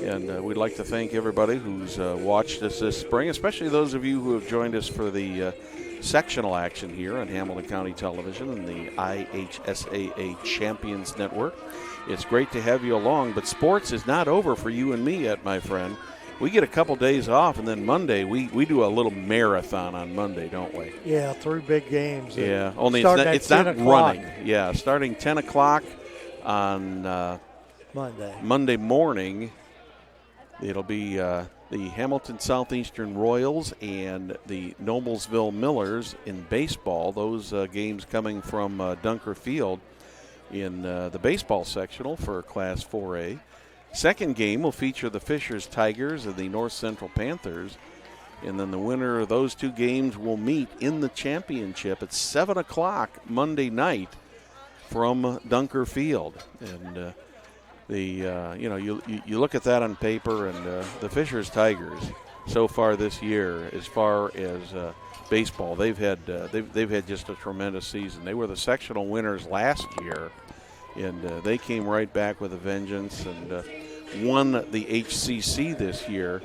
And we'd like to thank everybody who's watched us this spring, especially those of you who have joined us for the sectional action here on Hamilton County Television and the IHSAA Champions Network. It's great to have you along, but sports is not over for you and me yet, my friend. We get a couple days off, and then Monday we do a little marathon on Monday, don't we? Yeah, 3 big games. Yeah, only it's not running. Yeah, starting 10 o'clock on Monday morning. It'll be the Hamilton Southeastern Royals and the Noblesville Millers in baseball. Those games coming from Dunker Field in the baseball sectional for Class 4A. Second game will feature the Fishers Tigers and the North Central Panthers. And then the winner of those 2 games will meet in the championship at 7 o'clock Monday night from Dunker Field. And you look at that on paper, and the Fishers Tigers so far this year, as far as baseball, they've had just a tremendous season. They were the sectional winners last year, and they came right back with a vengeance and won the HCC this year,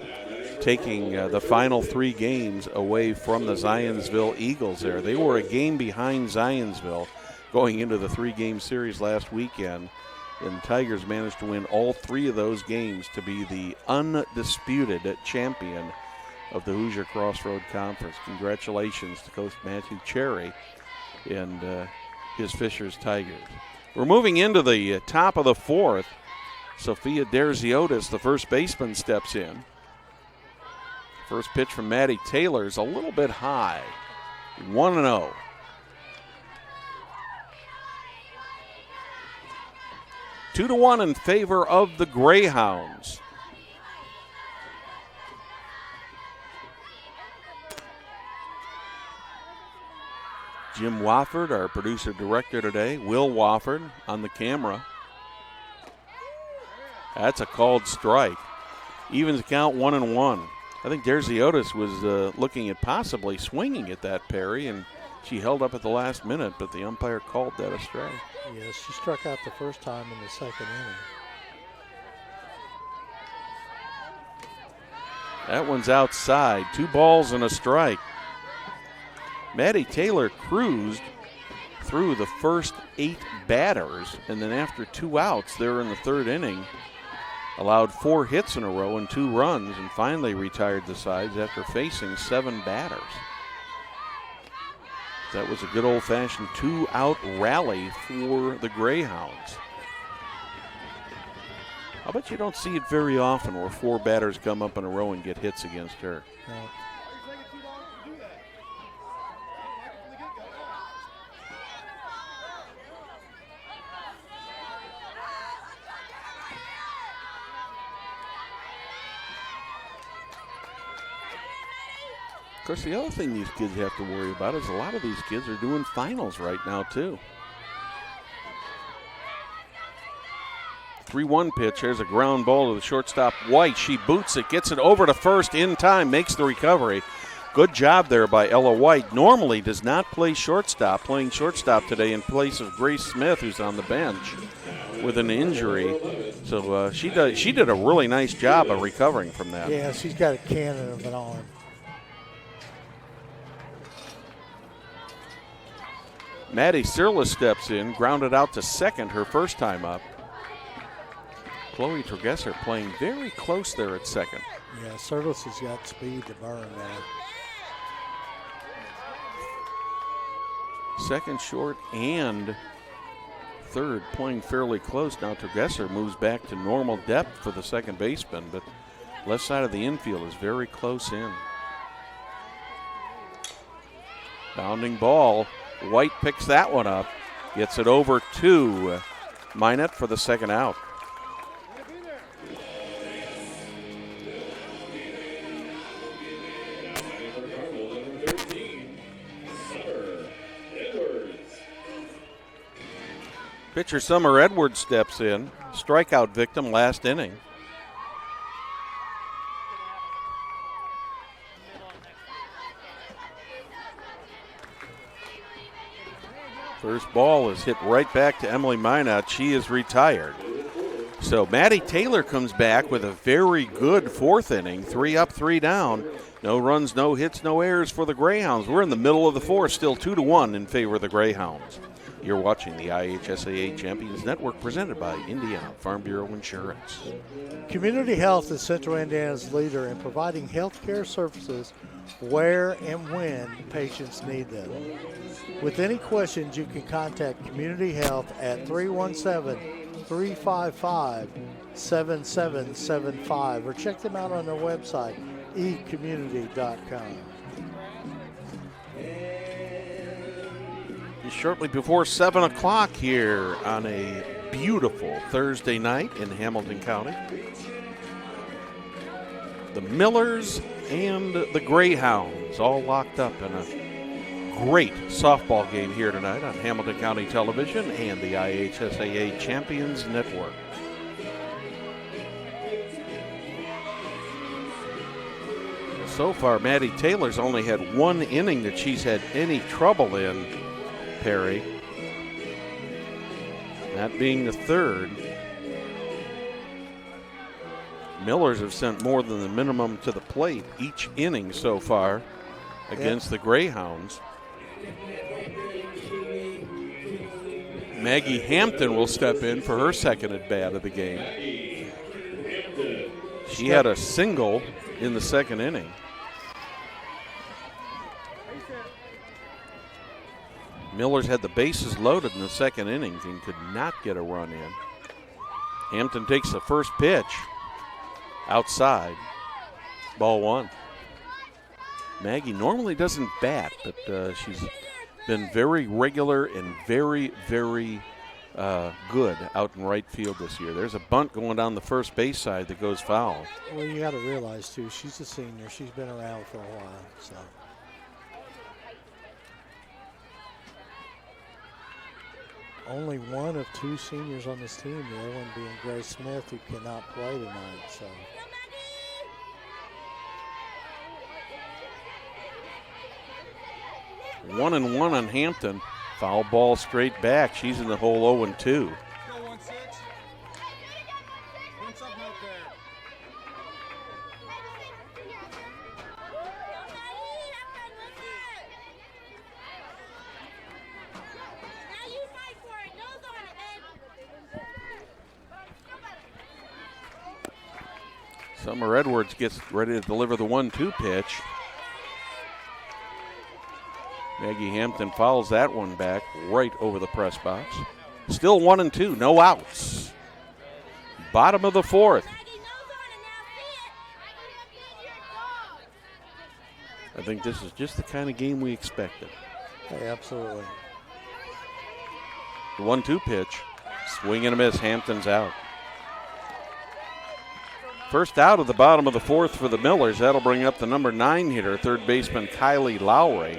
taking the final 3 games away from the Zionsville Eagles there. They were a game behind Zionsville going into the 3-game series last weekend, and the Tigers managed to win all 3 of those games to be the undisputed champion of the Hoosier Crossroad Conference. Congratulations to Coach Matthew Cherry and his Fishers Tigers. We're moving into the top of the 4th. Sophia Derziotis, the first baseman, steps in. First pitch from Maddie Taylor is a little bit high. 1-0. Two to 1 in favor of the Greyhounds. Jim Wofford, our producer-director today, Will Wofford on the camera. That's a called strike. Evens count 1-1. I think Derziotis was looking at possibly swinging at that, Perry, and She held up at the last minute, but the umpire called that a strike. Yes, she struck out the first time in the second inning. That one's outside. 2 balls and a strike. Maddie Taylor cruised through the first 8 batters, and then after 2 outs there in the 3rd inning, allowed 4 hits in a row and 2 runs, and finally retired the sides after facing 7 batters. That was a good old-fashioned 2-out rally for the Greyhounds. I bet you don't see it very often where 4 batters come up in a row and get hits against her. No. Of course, the other thing these kids have to worry about is a lot of these kids are doing finals right now, too. 3-1 pitch. There's a ground ball to the shortstop, White. She boots it, gets it over to first in time, makes the recovery. Good job there by Ella White. Normally does not play shortstop, playing shortstop today in place of Grace Smith, who's on the bench with an injury. So she did a really nice job of recovering from that. Yeah, she's got a cannon of an arm. Maddie Sirla steps in, grounded out to second her first time up. Chloe Tregesser playing very close there at second. Yeah, Sirlis has got speed to burn now. Second short and third playing fairly close. Now Tregesser moves back to normal depth for the second baseman, but left side of the infield is very close in. Bounding ball. White picks that one up, gets it over to Minot for the second out. Pitcher Summer Edwards steps in, strikeout victim last inning. First ball is hit right back to Emily Minot. She is retired. So Maddie Taylor comes back with a very good 4th inning. 3 up, 3 down. No runs, no hits, no errors for the Greyhounds. We're in the middle of the 4th, still 2-1 in favor of the Greyhounds. You're watching the IHSAA Champions Network presented by Indiana Farm Bureau Insurance. Community Health is Central Indiana's leader in providing health care services where and when patients need them. With any questions, you can contact Community Health at 317-355-7775 or check them out on their website, ecommunity.com. Shortly before 7 o'clock here on a beautiful Thursday night in Hamilton County. The Millers and the Greyhounds all locked up in a great softball game here tonight on Hamilton County Television and the IHSAA Champions Network. So far, Maddie Taylor's only had 1 inning that she's had any trouble in, Perry. That being the 3rd. Millers have sent more than the minimum to the plate each inning so far against the Greyhounds. Maggie Hampton will step in for her second at bat of the game. She had a single in the second inning. Millers had the bases loaded in the second inning and could not get a run in. Hampton takes the first pitch outside. Ball 1. Maggie normally doesn't bat, but she's been very regular and very, very good out in right field this year. There's a bunt going down the first base side that goes foul. Well, you got to realize, too, she's a senior. She's been around for a while, so. Only one of 2 seniors on this team, the other one being Grace Smith, who cannot play tonight. So. 1-1 on Hampton. Foul ball straight back. She's in the hole 0-2. Summer Edwards gets ready to deliver the 1-2 pitch. Maggie Hampton fouls that one back right over the press box. Still 1-2, no outs. Bottom of the fourth. I think this is just the kind of game we expected. Hey, absolutely. The 1-2 pitch, swing and a miss. Hampton's out. First out of the bottom of the fourth for the Millers. That'll bring up the number 9 hitter, third baseman Kylie Lowry.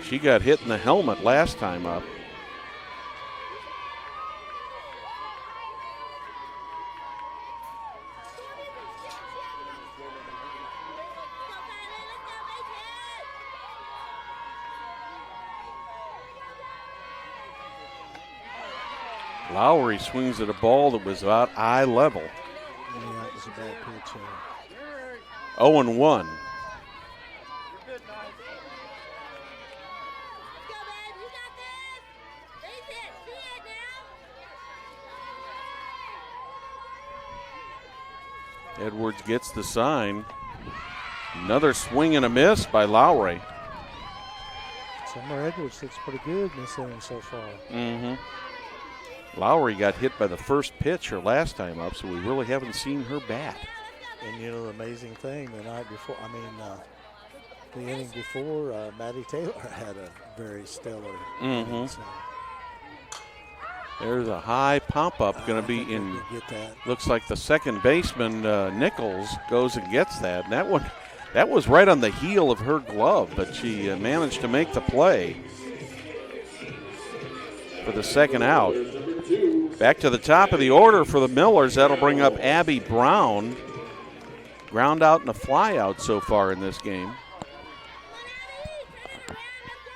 She got hit in the helmet last time up. Lowry swings at a ball that was about eye level. Yeah, that was a bad pitch. 0-1. Edwards gets the sign. Another swing and a miss by Lowry. Summer Edwards looks pretty good in this inning so far. Mm-hmm. Lowry got hit by the first pitch her last time up, so we really haven't seen her bat. And you know the amazing thing, the night before, the inning before, Maddie Taylor had a very stellar inning, so. There's a high pop up going to be in. Get that. Looks like the second baseman Nichols goes and gets that. And that was right on the heel of her glove, but she managed to make the play for the second out. Back to the top of the order for the Millers. That'll bring up Abby Brown. Ground out and a fly out so far in this game.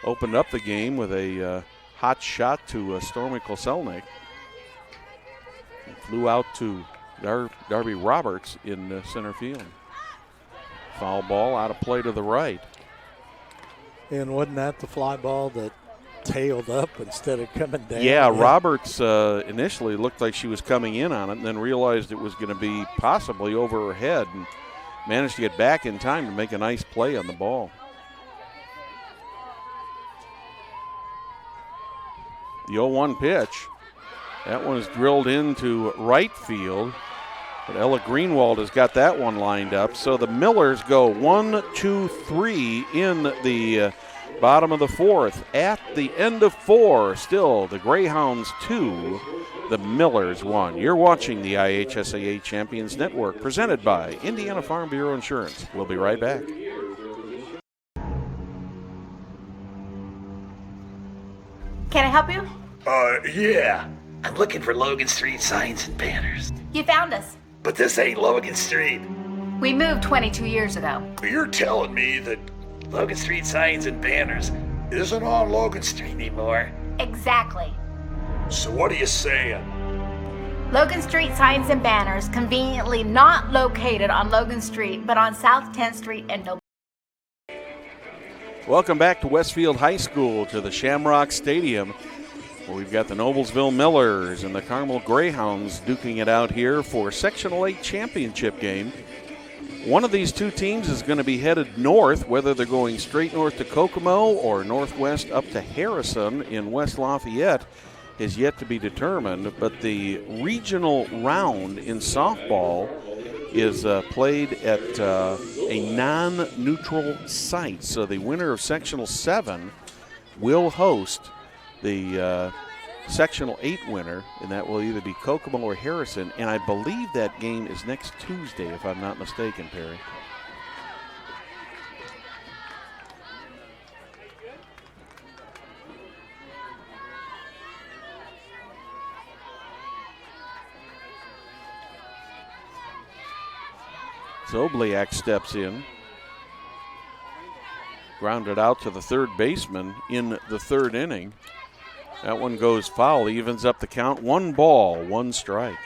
Opened up the game with a hot shot to Stormy Koselnik. Flew out to Darby Roberts in center field. Foul ball out of play to the right. And wasn't that the fly ball that tailed up instead of coming down? Yeah, Roberts initially looked like she was coming in on it and then realized it was going to be possibly over her head and managed to get back in time to make a nice play on the ball. The 0-1 pitch. That one is drilled into right field. But Ella Greenwald has got that one lined up. So the Millers go 1, 2, 3 in the bottom of the fourth. At the end of 4, still the Greyhounds 2, the Millers 1. You're watching the IHSAA Champions Network presented by Indiana Farm Bureau Insurance. We'll be right back. Can I help you? Yeah. I'm looking for Logan Street signs and banners. You found us. But this ain't Logan Street. We moved 22 years ago. You're telling me that Logan Street signs and banners isn't on Logan Street anymore? Exactly. So what are you saying? Logan Street signs and banners conveniently not located on Logan Street, but on South 10th Street and Noblesville. Welcome back to Westfield High School, to the Shamrock Stadium, where we've got the Noblesville Millers and the Carmel Greyhounds duking it out here for Sectional 8 championship game. One of these two teams is going to be headed north, whether they're going straight north to Kokomo or northwest up to Harrison in West Lafayette is yet to be determined. But the regional round in softball is played at a non-neutral site. So the winner of Sectional 7 will host the Sectional 8 winner, and that will either be Kokomo or Harrison. And I believe that game is next Tuesday, if I'm not mistaken, Perry. Zobliak steps in. Grounded out to the third baseman in the third inning. That one goes foul, evens up the count. 1 ball, 1 strike.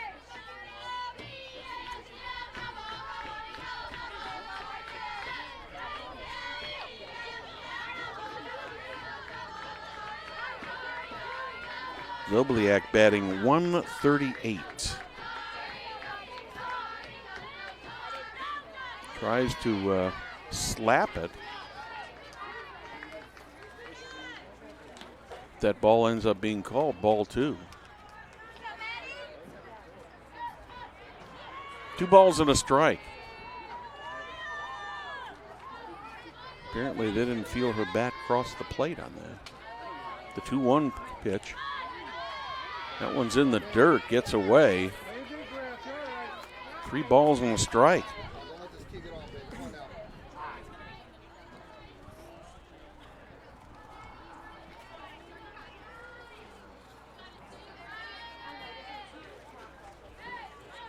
Noblesville batting 138. Tries to slap it. That ball ends up being called ball 2. 2 balls and a strike. Apparently they didn't feel her bat cross the plate on that. The 2-1 pitch. That one's in the dirt, gets away. 3 balls and a strike.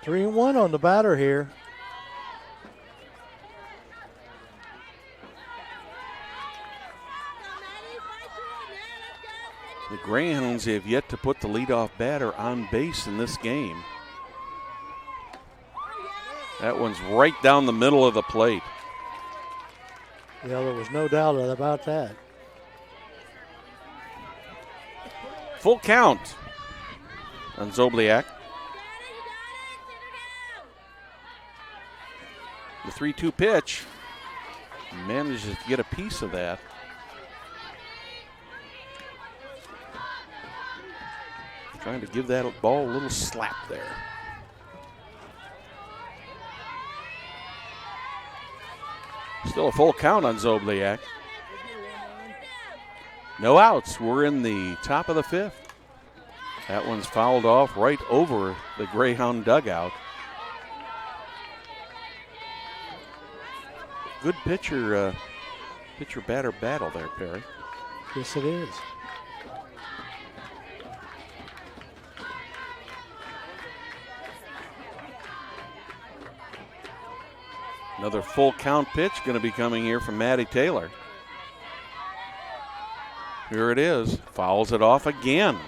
Three and one on the batter here. The Greyhounds have yet to put the leadoff batter on base in this game. That one's right down the middle of the plate. Yeah, there was no doubt about that. Full count on Zobliak. The 3-2 pitch manages to get a piece of that. Trying to give that ball a little slap there. Still a full count on Zobliak. No outs. We're in the top of the 5th. That one's fouled off right over the Greyhound dugout. Good pitcher-batter battle there, Perry. Yes, it is. Another full count pitch going to be coming here from Maddie Taylor. Here it is. Fouls it off again.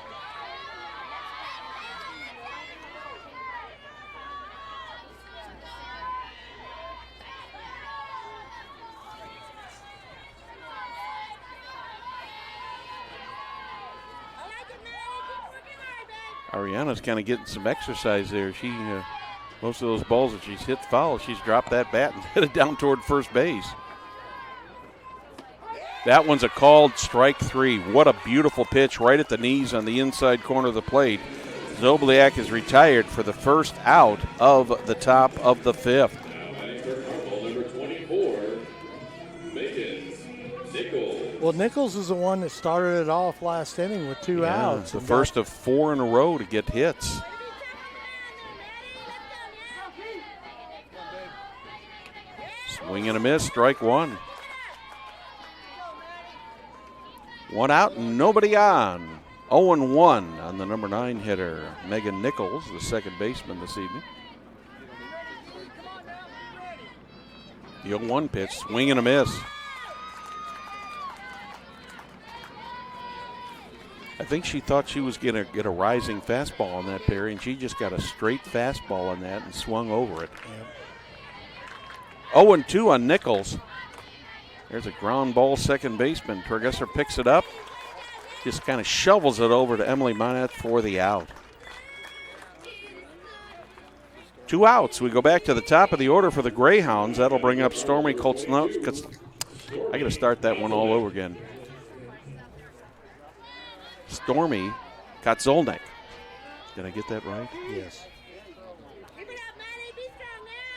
Ariana's kind of getting some exercise there. She, most of those balls that she's hit foul, she's dropped that bat and hit it down toward first base. That one's a called strike 3. What a beautiful pitch right at the knees on the inside corner of the plate. Zobliak is retired for the first out of the top of the 5th. Number 24, Meghan Nichols. Well, Nichols is the one that started it off last inning with 2 outs. The first of 4 in a row to get hits. Swing and a miss, strike 1. 1 out and nobody on. 0-1 on the number 9 hitter, Meghan Nichols, the second baseman this evening. The 0-1 pitch, swing and a miss. I think she thought she was going to get a rising fastball on that, Perry, and she just got a straight fastball on that and swung over it. Yep. 0-2 on Nichols. There's a ground ball, second baseman. Turgesser picks it up, just kind of shovels it over to Emily Minette for the out. 2 outs. We go back to the top of the order for the Greyhounds. That'll bring up Stormy Koltzno. I got to start that one all over again. Stormy Kotzolnik. Did I get that right? Yes.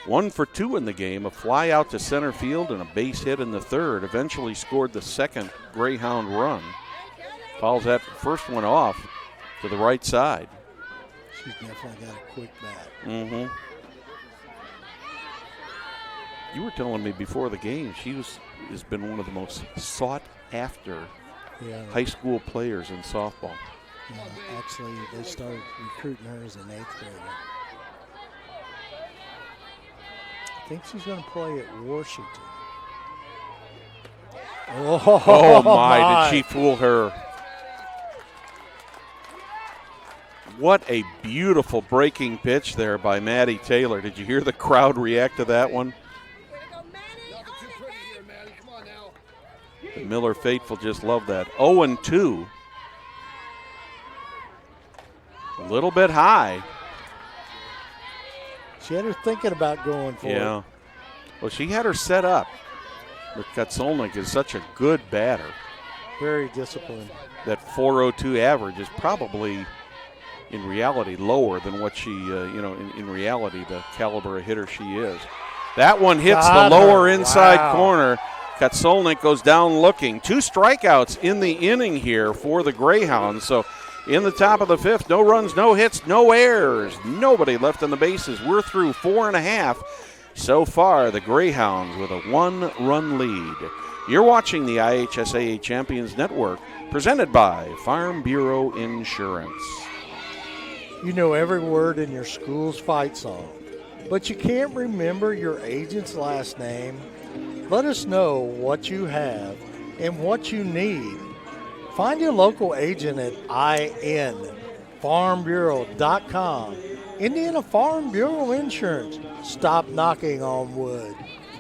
1 for 2 in the game. A fly out to center field and a base hit in the third. Eventually scored the second Greyhound run. Fouls that first one off to the right side. She's definitely got a quick bat. Mm-hmm. You were telling me before the game has been one of the most sought after high school players in softball. Yeah, actually, they started recruiting her as an 8th grader. I think she's going to play at Washington. Oh, my, did she fool her? What a beautiful breaking pitch there by Maddie Taylor. Did you hear the crowd react to that one? The Miller faithful just love that. 0-2. A little bit high. She had her thinking about going for it. Yeah. Well, she had her set up. But Katsolnik is such a good batter. Very disciplined. That 402 average is probably, in reality, lower than what she, in reality, the caliber of hitter she is. That one hits the lower inside corner. Katsolnik goes down looking. 2 strikeouts in the inning here for the Greyhounds. So in the top of the 5th, no runs, no hits, no errors. Nobody left on the bases. We're through 4.5. So far, the Greyhounds with a 1-run lead. You're watching the IHSAA Champions Network, presented by Farm Bureau Insurance. You know every word in your school's fight song, but you can't remember your agent's last name? Let us know what you have and what you need. Find your local agent at INFarmBureau.com. Indiana Farm Bureau Insurance. Stop knocking on wood.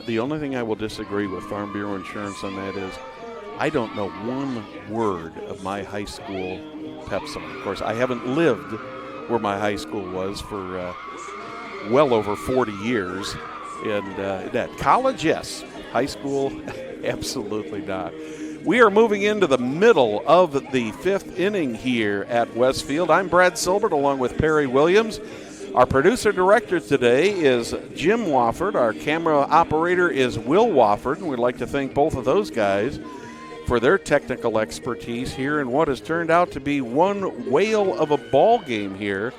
The only thing I will disagree with Farm Bureau Insurance on that is I don't know one word of my high school pep song. Of course, I haven't lived where my high school was for well over 40 years. And that college, yes. High school, absolutely not. We are moving into the middle of the 5th inning here at Westfield. I'm Brad Silbert along with Perry Williams. Our producer-director today is Jim Wofford. Our camera operator is Will Wofford, and we'd like to thank both of those guys for their technical expertise here in what has turned out to be one whale of a ball game here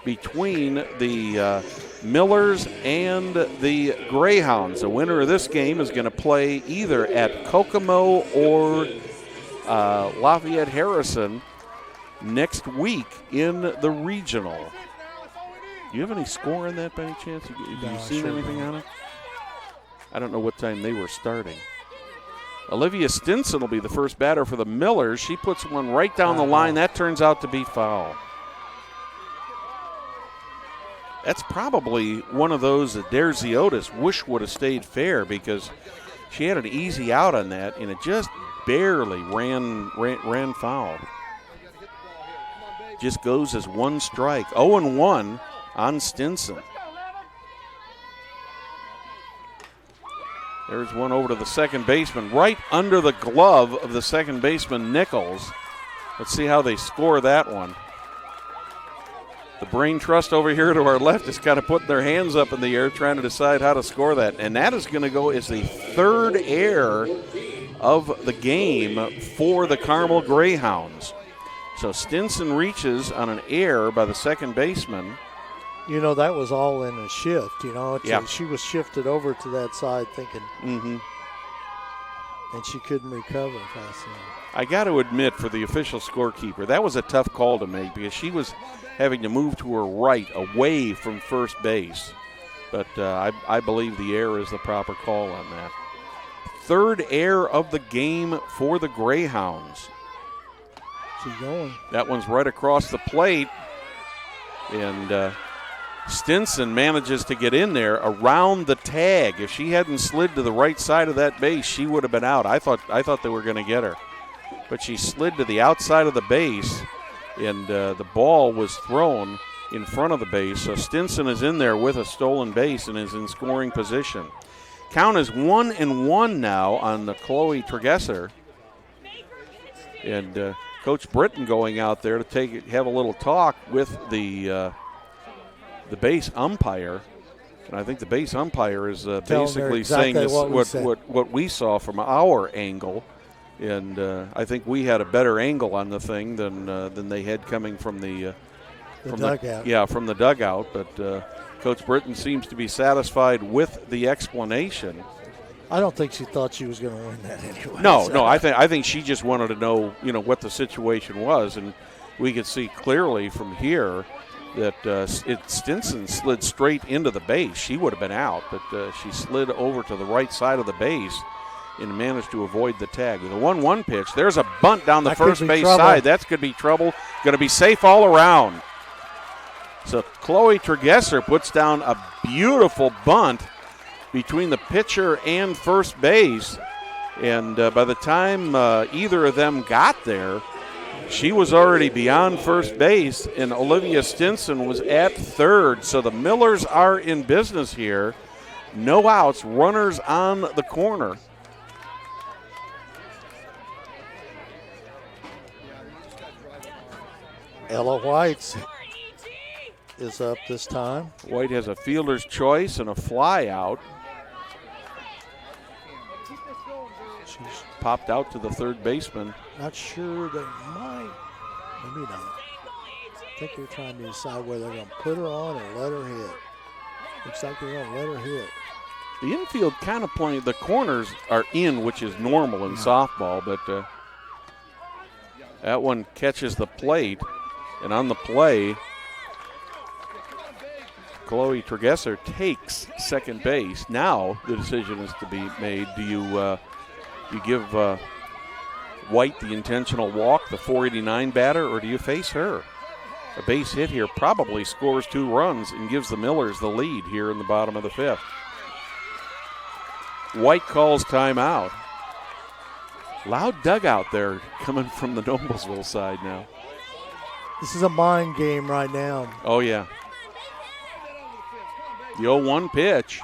between the Millers and the Greyhounds. The winner of this game is going to play either at Kokomo or Lafayette Harrison next week in the regional. Do you have any score on that by any chance? Have you seen anything on it? I don't know what time they were starting. Olivia Stinson will be the first batter for the Millers. She puts one right down the line. That turns out to be foul. That's probably one of those that Derziotis wish would have stayed fair because she had an easy out on that, and it just barely ran foul. Just goes as 1 strike. 0-1 on Stinson. There's one over to the second baseman, right under the glove of the second baseman, Nichols. Let's see how they score that one. The Brain Trust over here to our left is kind of putting their hands up in the air trying to decide how to score that. And that is going to go as the 3rd error of the game for the Carmel Greyhounds. So Stinson reaches on an error by the second baseman. You know, that was all in a shift, you know. Yeah. She was shifted over to that side thinking, and she couldn't recover fast enough. I got to admit, for the official scorekeeper, that was a tough call to make because she was having to move to her right away from first base. But I believe the error is the proper call on that. 3rd error of the game for the Greyhounds. She's going. That one's right across the plate. And Stinson manages to get in there around the tag. If she hadn't slid to the right side of that base, she would have been out. I thought they were going to get her. But she slid to the outside of the base, and the ball was thrown in front of the base. So Stinson is in there with a stolen base and is in scoring position. Count is 1-1 now on the Chloe Tregesser. And Coach Britton going out there to have a little talk with the base umpire, and I think the base umpire is basically exactly saying this what we saw from our angle, and I think we had a better angle on the thing than they had coming from the dugout. From the dugout. But Coach Britton seems to be satisfied with the explanation. I don't think she thought she was going to win that anyway. No, I think she just wanted to know what the situation was, and we could see clearly from here that Stinson slid straight into the base. She would have been out, but she slid over to the right side of the base and managed to avoid the tag. With a 1-1 pitch, there's a bunt down the That first could be base trouble. side. That's going to be trouble. Going to be safe all around. So Chloe Tregesser puts down a beautiful bunt between the pitcher and first base. And by the time either of them got there, she was already beyond first base, and Olivia Stinson was at third. So the Millers are in business here. No outs, runners on the corner. Ella White is up this time. White has a fielder's choice and a fly out. She's Popped out to the third baseman. not sure they might, maybe not. I think they're trying to decide whether they're going to put her on or let her hit. Looks like they're going to let her hit. The infield kind of playing, the corners are in, which is normal in softball, but that one catches the plate. And on the play, Chloe Tregesser takes second base. Now the decision is to be made. Do you give White the intentional walk, the 489 batter, or do you face her? A base hit here probably scores 2 runs and gives the Millers the lead here in the bottom of the 5th. White calls timeout. Loud dugout there coming from the Noblesville side now. This is a mind game right now. Oh, yeah. The 0-1 pitch.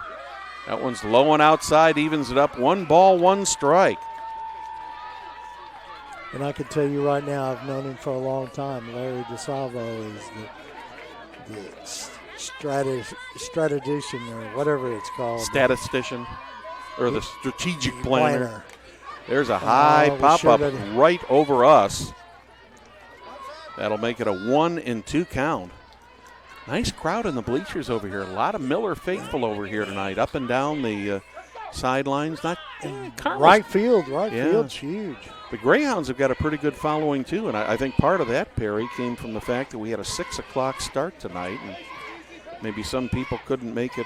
That one's low and outside, evens it up. 1 ball, 1 strike. And I can tell you right now, I've known him for a long time. Larry DeSalvo is the strategician or whatever it's called. Statistician, or the strategic planner. Planner. There's a high we pop-up should've- right over us. That'll make it a 1-2 count. Nice crowd in the bleachers over here. A lot of Miller faithful over here tonight, up and down the sidelines. Right field's huge. The Greyhounds have got a pretty good following too, and I think part of that, Perry, came from the fact that we had a 6 o'clock start tonight, and maybe some people couldn't make it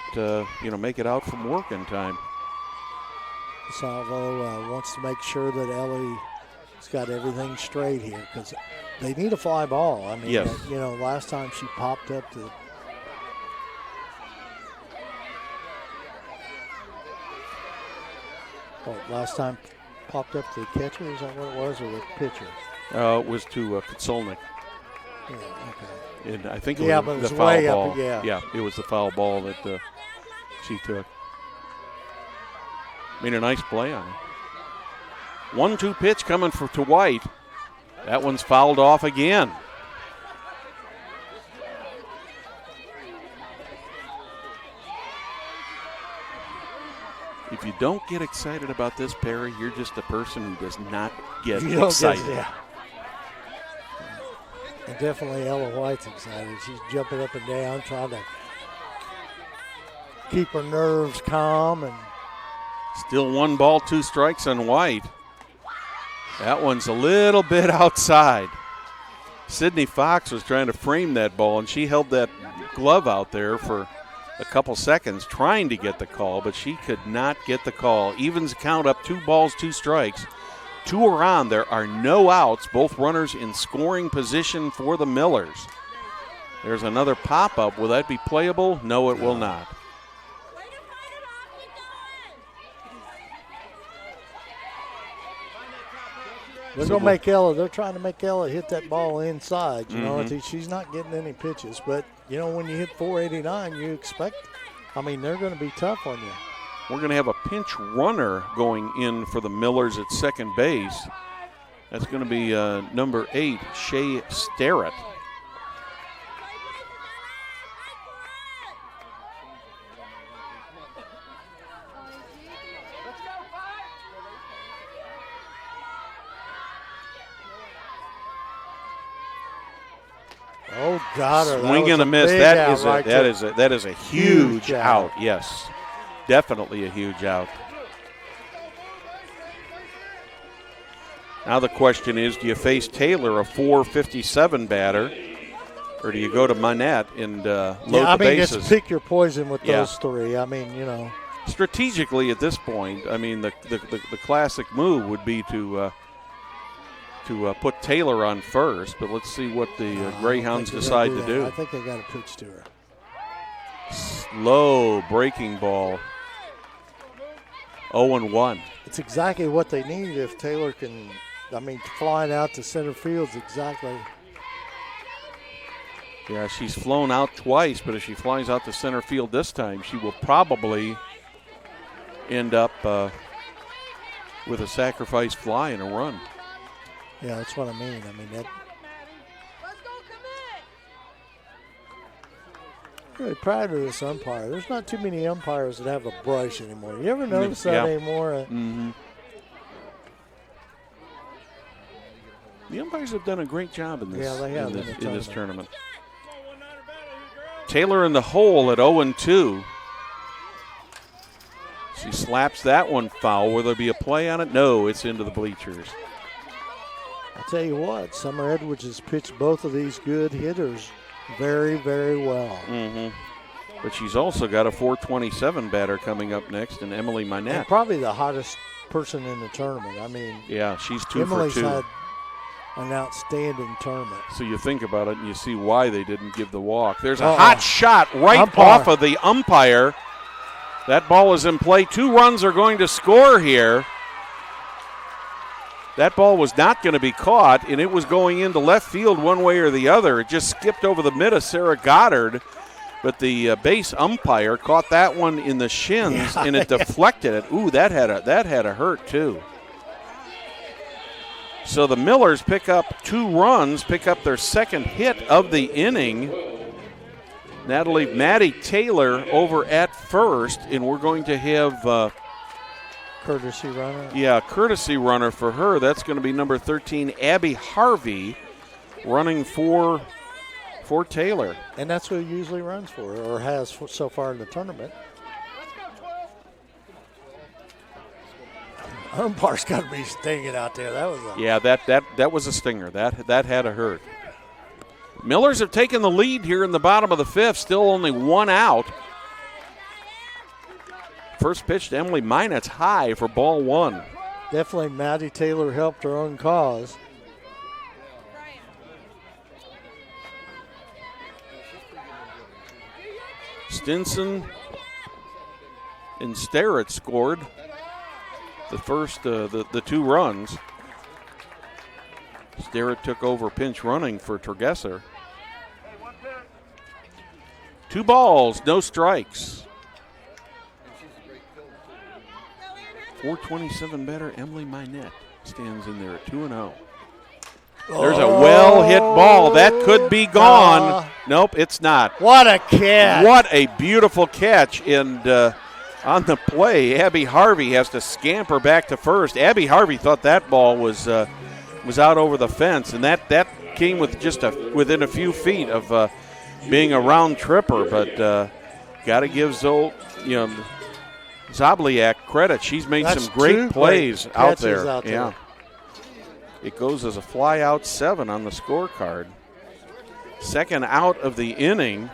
out from work in time. DeSalvo wants to make sure that Ellie's got everything straight here because they need a fly ball. I mean, yes. Last time she popped up to last time popped up to the catcher. Is that what it was, or the pitcher? It was to Kotsolnik. Yeah, okay. And I think Yeah, it but it was was the foul way ball. up, yeah. It was the foul ball that she took. Made a nice play on it. 1-2 pitch coming to White. That one's fouled off again. If you don't get excited about this, Perry, you're just a person who does not get excited. And definitely Ella White's excited. She's jumping up and down, trying to keep her nerves calm. And still 1 ball, 2 strikes on White. That one's a little bit outside. Sydney Fox was trying to frame that ball, and she held that glove out there for a couple seconds trying to get the call, but she could not get the call. Evens count up, 2 balls, 2 strikes. 2 are on. There are no outs. Both runners in scoring position for the Millers. There's another pop-up. Will that be playable? No, it will not. they're trying to make Ella hit that ball inside. You know, she's not getting any pitches. But, when you hit 489, you expect, they're going to be tough on you. We're going to have a pinch runner going in for the Millers at second base. That's going to be number 8, Shea Starrett. Oh, Goddard. Swing and a miss. That is a huge out. Yes, definitely a huge out. Now the question is, do you face Taylor, a 457 batter, or do you go to Manette and load the bases? Just pick your poison with those 3. strategically at this point, I mean, the classic move would be to put Taylor on first, but let's see what the Greyhounds decide to do. I think they got a pitch to her. Slow breaking ball. 0-1. It's exactly what they need if Taylor can. I mean, flying out to center field's exactly. Yeah, she's flown out twice, but if she flies out to center field this time, she will probably end up with a sacrifice fly and a run. Yeah, that's what I mean. I mean, that. Really proud of this umpire. There's not too many umpires that have a brush anymore. You ever notice that anymore? Mm-hmm. The umpires have done a great job in this, in this tournament. Taylor in the hole at 0-2. She slaps that one foul. Will there be a play on it? No, it's into the bleachers. I'll tell you what, Summer Edwards has pitched both of these good hitters very, very well. Mm-hmm. But she's also got a 427 batter coming up next, and Emily Minette. And probably the hottest person in the tournament. I mean, yeah, she's 2 Emily's for 2. Had an outstanding tournament. So you think about it and you see why they didn't give the walk. There's a hot shot right off of the umpire. That ball is in play. 2 runs are going to score here. That ball was not going to be caught, and it was going into left field one way or the other. It just skipped over the mid of Sarah Goddard, but the base umpire caught that one in the shins, and it deflected it. Ooh, that had a hurt too. So the Millers pick up 2 runs, pick up their second hit of the inning. Maddie Taylor over at first, and we're going to have courtesy runner. Yeah, courtesy runner for her. That's going to be number 13, Abby Harvey, running for Taylor. And that's who usually runs for her, or has so far in the tournament. Umpire's got to be stinging out there. That was that was a stinger. That had a hurt. Millers have taken the lead here in the bottom of the 5th. Still only 1 out. First pitch to Emily Minette's high for ball 1. Definitely Maddie Taylor helped her own cause. Stinson and Starrett scored the first, the 2 runs. Starrett took over pinch running for Turgesser. 2 balls, no strikes. 427 batter Emily Minette stands in there at 2-0. There's a well-hit ball. That could be gone. Nope, it's not. What a catch. What a beautiful catch. And on the play, Abby Harvey has to scamper back to first. Abby Harvey thought that ball was out over the fence, and that came with just within a few feet of being a round tripper. But got to give Zobliak credit. She's made some great plays out there. Yeah. It goes as a fly out 7 on the scorecard. Second out of the inning.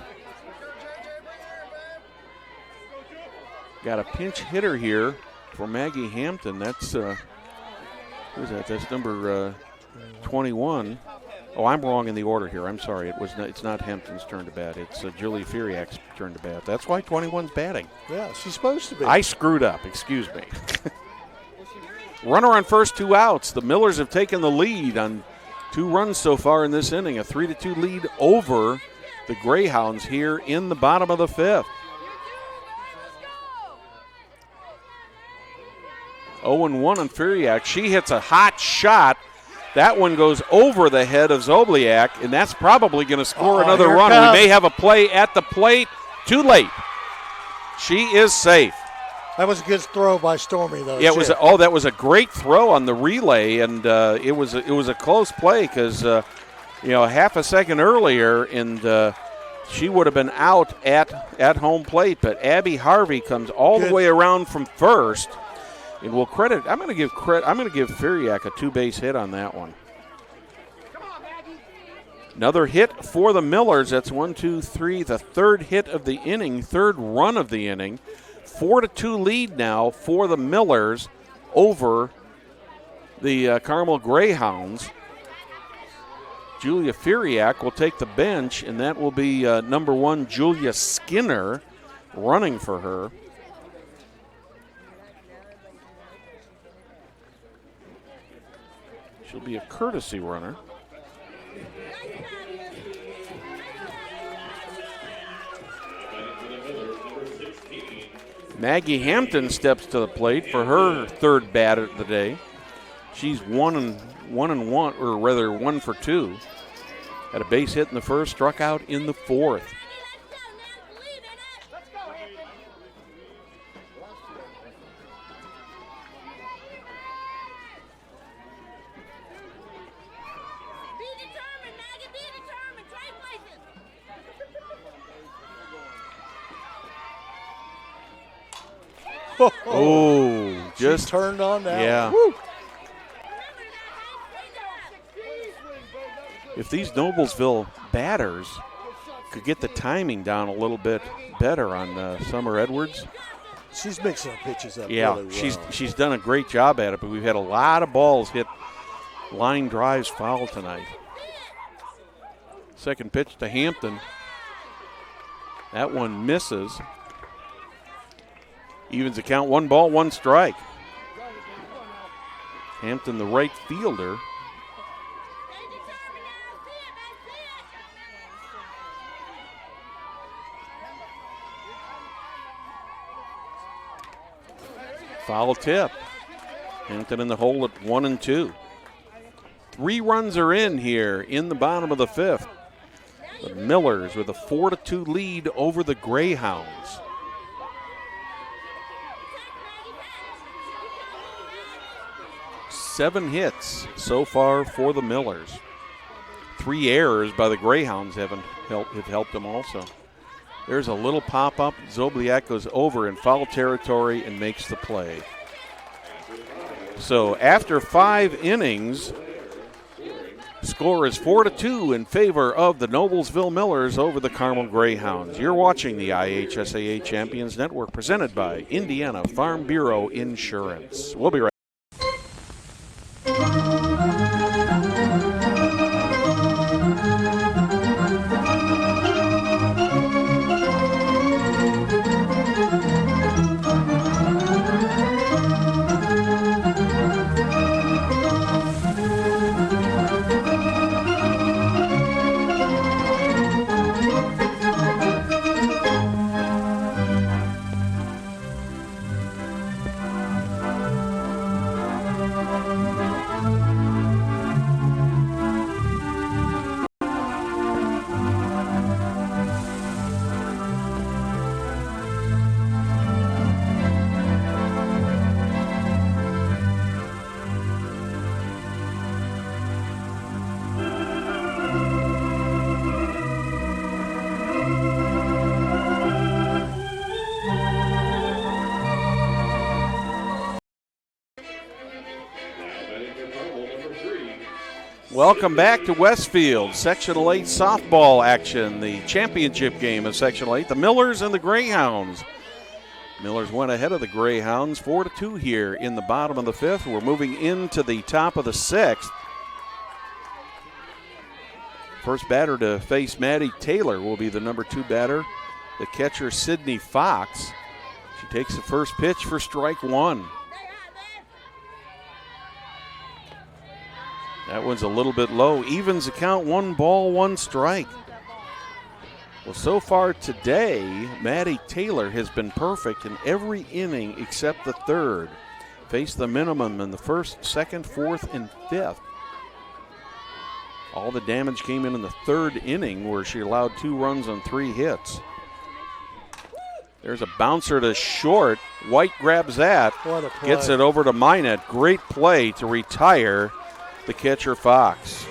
Got a pinch hitter here for Maggie Hampton. That's who's that? That's number 21. Oh, I'm wrong in the order here. I'm sorry. It's not Hampton's turn to bat. It's Julie Furiak's turn to bat. That's why 21's batting. Yeah, she's supposed to be. I screwed up. Excuse me. Runner on first, 2 outs. The Millers have taken the lead on 2 runs so far in this inning. A 3-2 lead over the Greyhounds here in the bottom of the 5th. 0-1 on Furiak. She hits a hot shot. That one goes over the head of Zobliak, and that's probably going to score another run. We may have a play at the plate. Too late. She is safe. That was a good throw by Stormy, though. Yeah, that was a great throw on the relay, and it was a close play because half a second earlier, and she would have been out at home plate. But Abby Harvey comes all the way around from first. And we'll credit. I'm going to give Furiak a 2-base hit on that one. Another hit for the Millers. That's 1, 2, 3. The 3rd hit of the inning, 3rd run of the inning 4-2 lead now for the Millers over the Carmel Greyhounds. Julia Furiak will take the bench, and that will be number 1, Julia Skinner, running for her. She'll be a courtesy runner. Maggie Hampton steps to the plate for her third bat of the day. She's 1 for 2. Had a base hit in the first, struck out in the fourth. Oh, just turned on that. Yeah. Woo. If these Noblesville batters could get the timing down a little bit better on Summer Edwards. She's mixing her pitches up Yeah, really well. she's done a great job at it, but we've had a lot of balls hit line drives foul tonight. Second pitch to Hampton. That one misses. Evens the count, 1 ball, 1 strike. Hampton, the right fielder. Foul tip. Hampton in the hole at 1-2. 3 runs are in here in the bottom of the 5th. The Millers with a 4-2 lead over the Greyhounds. Seven hits so far for the Millers. 3 errors by the Greyhounds have helped them also. There's a little pop-up. Zobliak goes over in foul territory and makes the play. So after 5 innings, score is 4-2 in favor of the Noblesville Millers over the Carmel Greyhounds. You're watching the IHSAA Champions Network presented by Indiana Farm Bureau Insurance. We'll be right back. Welcome back to Westfield. Sectional 8 softball action, the championship game of Sectional 8. The Millers and the Greyhounds. Millers went ahead of the Greyhounds 4-2 here in the bottom of the 5th. We're moving into the top of the 6th. First batter to face Maddie Taylor will be the number 2 batter, the catcher Sydney Fox. She takes the first pitch for strike 1. That one's a little bit low. Evens the count, 1 ball, 1 strike. Well, so far today, Maddie Taylor has been perfect in every inning except the 3rd. Faced the minimum in the 1st, 2nd, 4th, and 5th. All the damage came in the 3rd inning where she allowed 2 runs on 3 hits. There's a bouncer to short. White grabs that. What a play. Gets it over to Minette. Great play to retire the catcher Fox.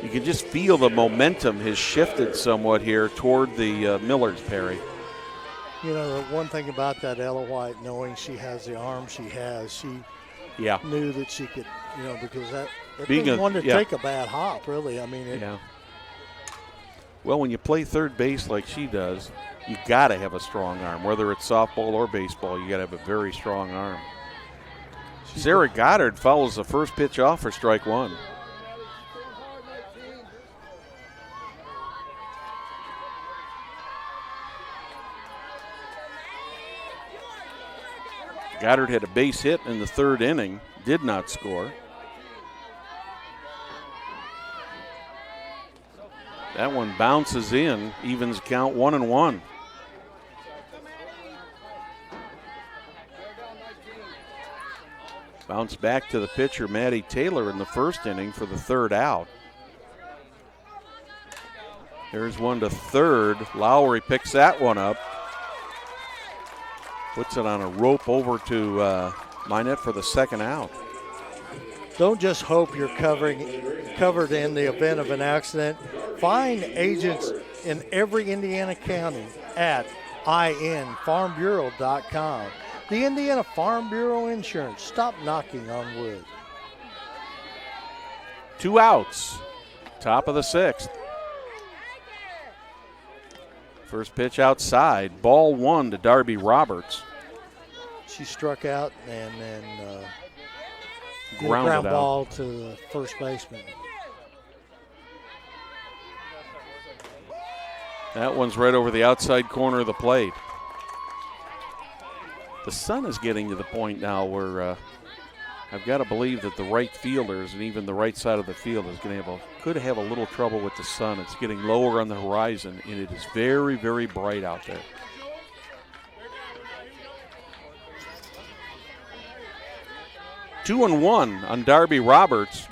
You can just feel the momentum has shifted somewhat here toward the Millers, Perry. You know, the one thing about that Ella White, knowing she has the arm she has, she knew that she could, you know, because that thing wanted to take a bad hop, really. I mean, Well, when you play third base like she does, you got to have a strong arm. Whether it's softball or baseball, you got to have a very strong arm. Sarah Goddard follows the first pitch off for strike one. Goddard had a base hit in the third inning, did not score. That one bounces in, evens count 1-1. Bounce back to the pitcher, Maddie Taylor, in the first inning for the third out. There's one to third. Lowry picks that one up. Puts it on a rope over to Minette for the second out. Don't just hope you're covered in the event of an accident. Find agents in every Indiana county at infarmbureau.com. The Indiana Farm Bureau Insurance. Stop knocking on wood. 2 outs. Top of the sixth. First pitch outside. Ball 1 to Darby Roberts. She struck out and then ground ball to the first baseman. That one's right over the outside corner of the plate. The sun is getting to the point now where I've got to believe that the right fielders and even the right side of the field is going to could have a little trouble with the sun. It's getting lower on the horizon, and it is very, very bright out there. Two and one on Darby Roberts.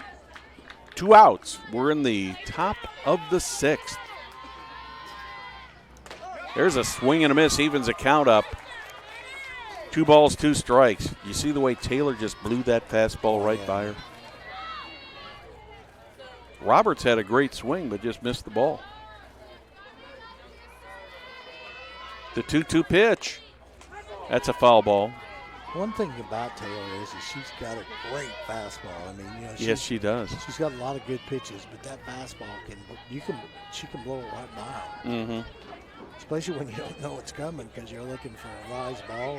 2 outs. We're in the top of the sixth. There's a swing and a miss, evens a count up. 2 balls, 2 strikes. You see the way Taylor just blew that fastball right by her? Roberts had a great swing, but just missed the ball. The 2-2 pitch. That's a foul ball. One thing about Taylor is she's got a great fastball. I mean, yes, she does. She's got a lot of good pitches, but that fastball she can blow it right by them. Mm-hmm. Especially when you don't know it's coming because you're looking for a rise ball.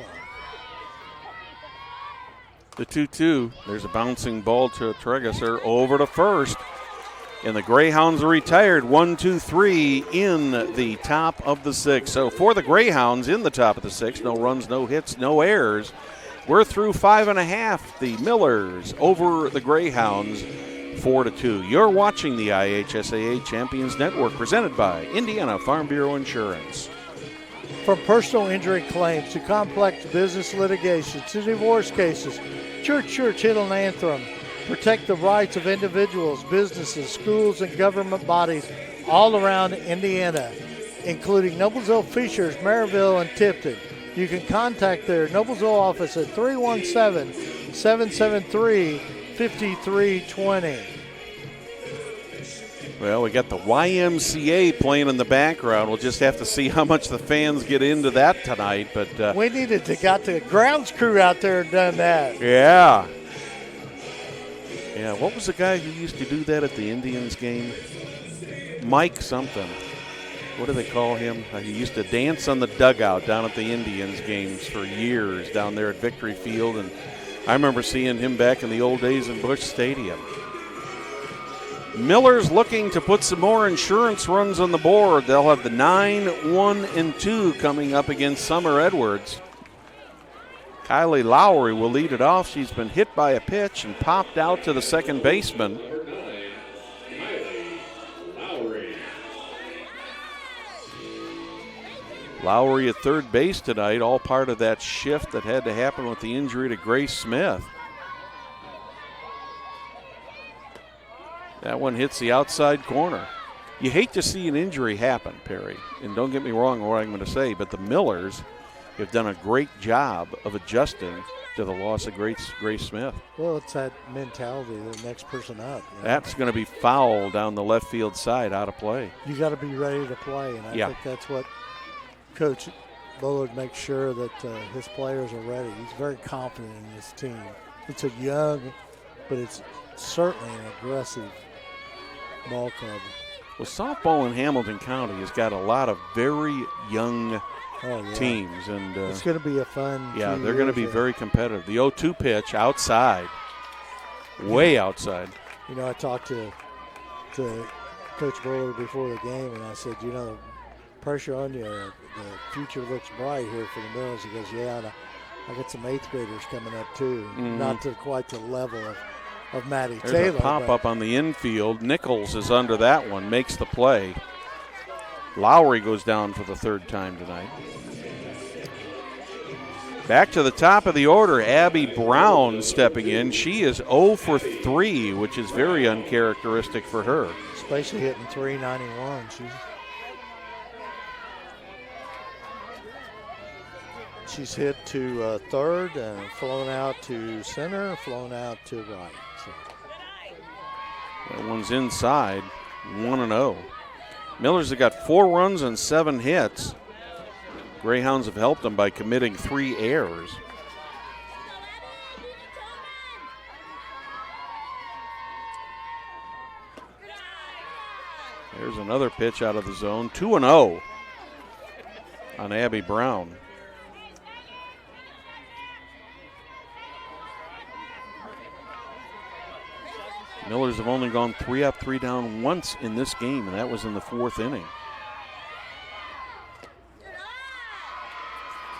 The 2-2. There's a bouncing ball to Tregesser over to first. And the Greyhounds are retired. 1-2-3 in the top of the sixth. So for the Greyhounds in the top of the sixth, no runs, no hits, no errors. We're through 5.5. The Millers over the Greyhounds 4-2. You're watching the IHSAA Champions Network presented by Indiana Farm Bureau Insurance. From personal injury claims to complex business litigation to divorce cases, Church, Hymn and Anthem protect the rights of individuals, businesses, schools, and government bodies all around Indiana, including Noblesville, Fishers, Maryville, and Tipton. You can contact their Noblesville office at 317-773-5320. Well, we got the YMCA playing in the background. We'll just have to see how much the fans get into that tonight. But we needed to got the grounds crew out there and done that. Yeah. Yeah, what was the guy who used to do that at the Indians game? Mike something. What do they call him? He used to dance on the dugout down at the Indians games for years down there at Victory Field. And I remember seeing him back in the old days in Busch Stadium. Miller's looking to put some more insurance runs on the board. They'll have the 9, 1, and 2 coming up against Summer Edwards. Kylie Lowry will lead it off. She's been hit by a pitch and popped out to the second baseman. Lowry at third base tonight, all part of that shift that had to happen with the injury to Grace Smith. That one hits the outside corner. You hate to see an injury happen, Perry. And don't get me wrong what I'm going to say, but the Millers have done a great job of adjusting to the loss of Grace Smith. Well, it's that mentality, the next person up. You know? That's going to be foul down the left field side, out of play. You got to be ready to play, and I think that's what Coach Bullard makes sure that his players are ready. He's very confident in his team. It's a young, but it's certainly an aggressive ball club. Well, softball in Hamilton County has got a lot of very young teams. And it's going to be a fun Yeah, few they're going to be years. very competitive. The 0-2 pitch outside, way outside. You know, I talked to Coach Buller before the game, and I said, you know, the pressure on you, the future looks bright here for the Mills. He goes, yeah, and I got some 8th graders coming up too, not to quite the level of Maddie There's Taylor. a pop-up on the infield. Nichols is under that one, makes the play. Lowry goes down for the 3rd time tonight. Back to the top of the order, Abby Brown stepping in. She is 0 for 3, which is very uncharacteristic for her. Especially hitting 391. She's hit to 3rd and flown out to center, flown out to right. So. That one's inside, 1-0. Millers have got 4 runs and 7 hits. Greyhounds have helped them by committing 3 errors. There's another pitch out of the zone, 2-0 on Abby Brown. Millers have only gone 3 up, 3 down once in this game, and that was in the 4th inning.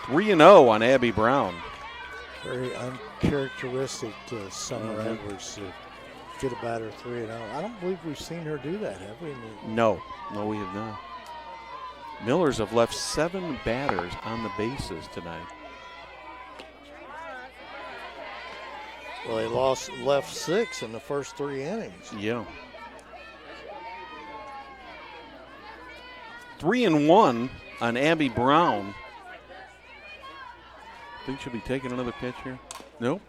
3-0 on Abby Brown. Very uncharacteristic to Summer Edwards to get a batter 3-0. I don't believe we've seen her do that, have we? No, we have not. Millers have left 7 batters on the bases tonight. Well, they left 6 in the first 3 innings. Yeah. 3-1 on Abby Brown. Think she'll be taking another pitch here? Nope.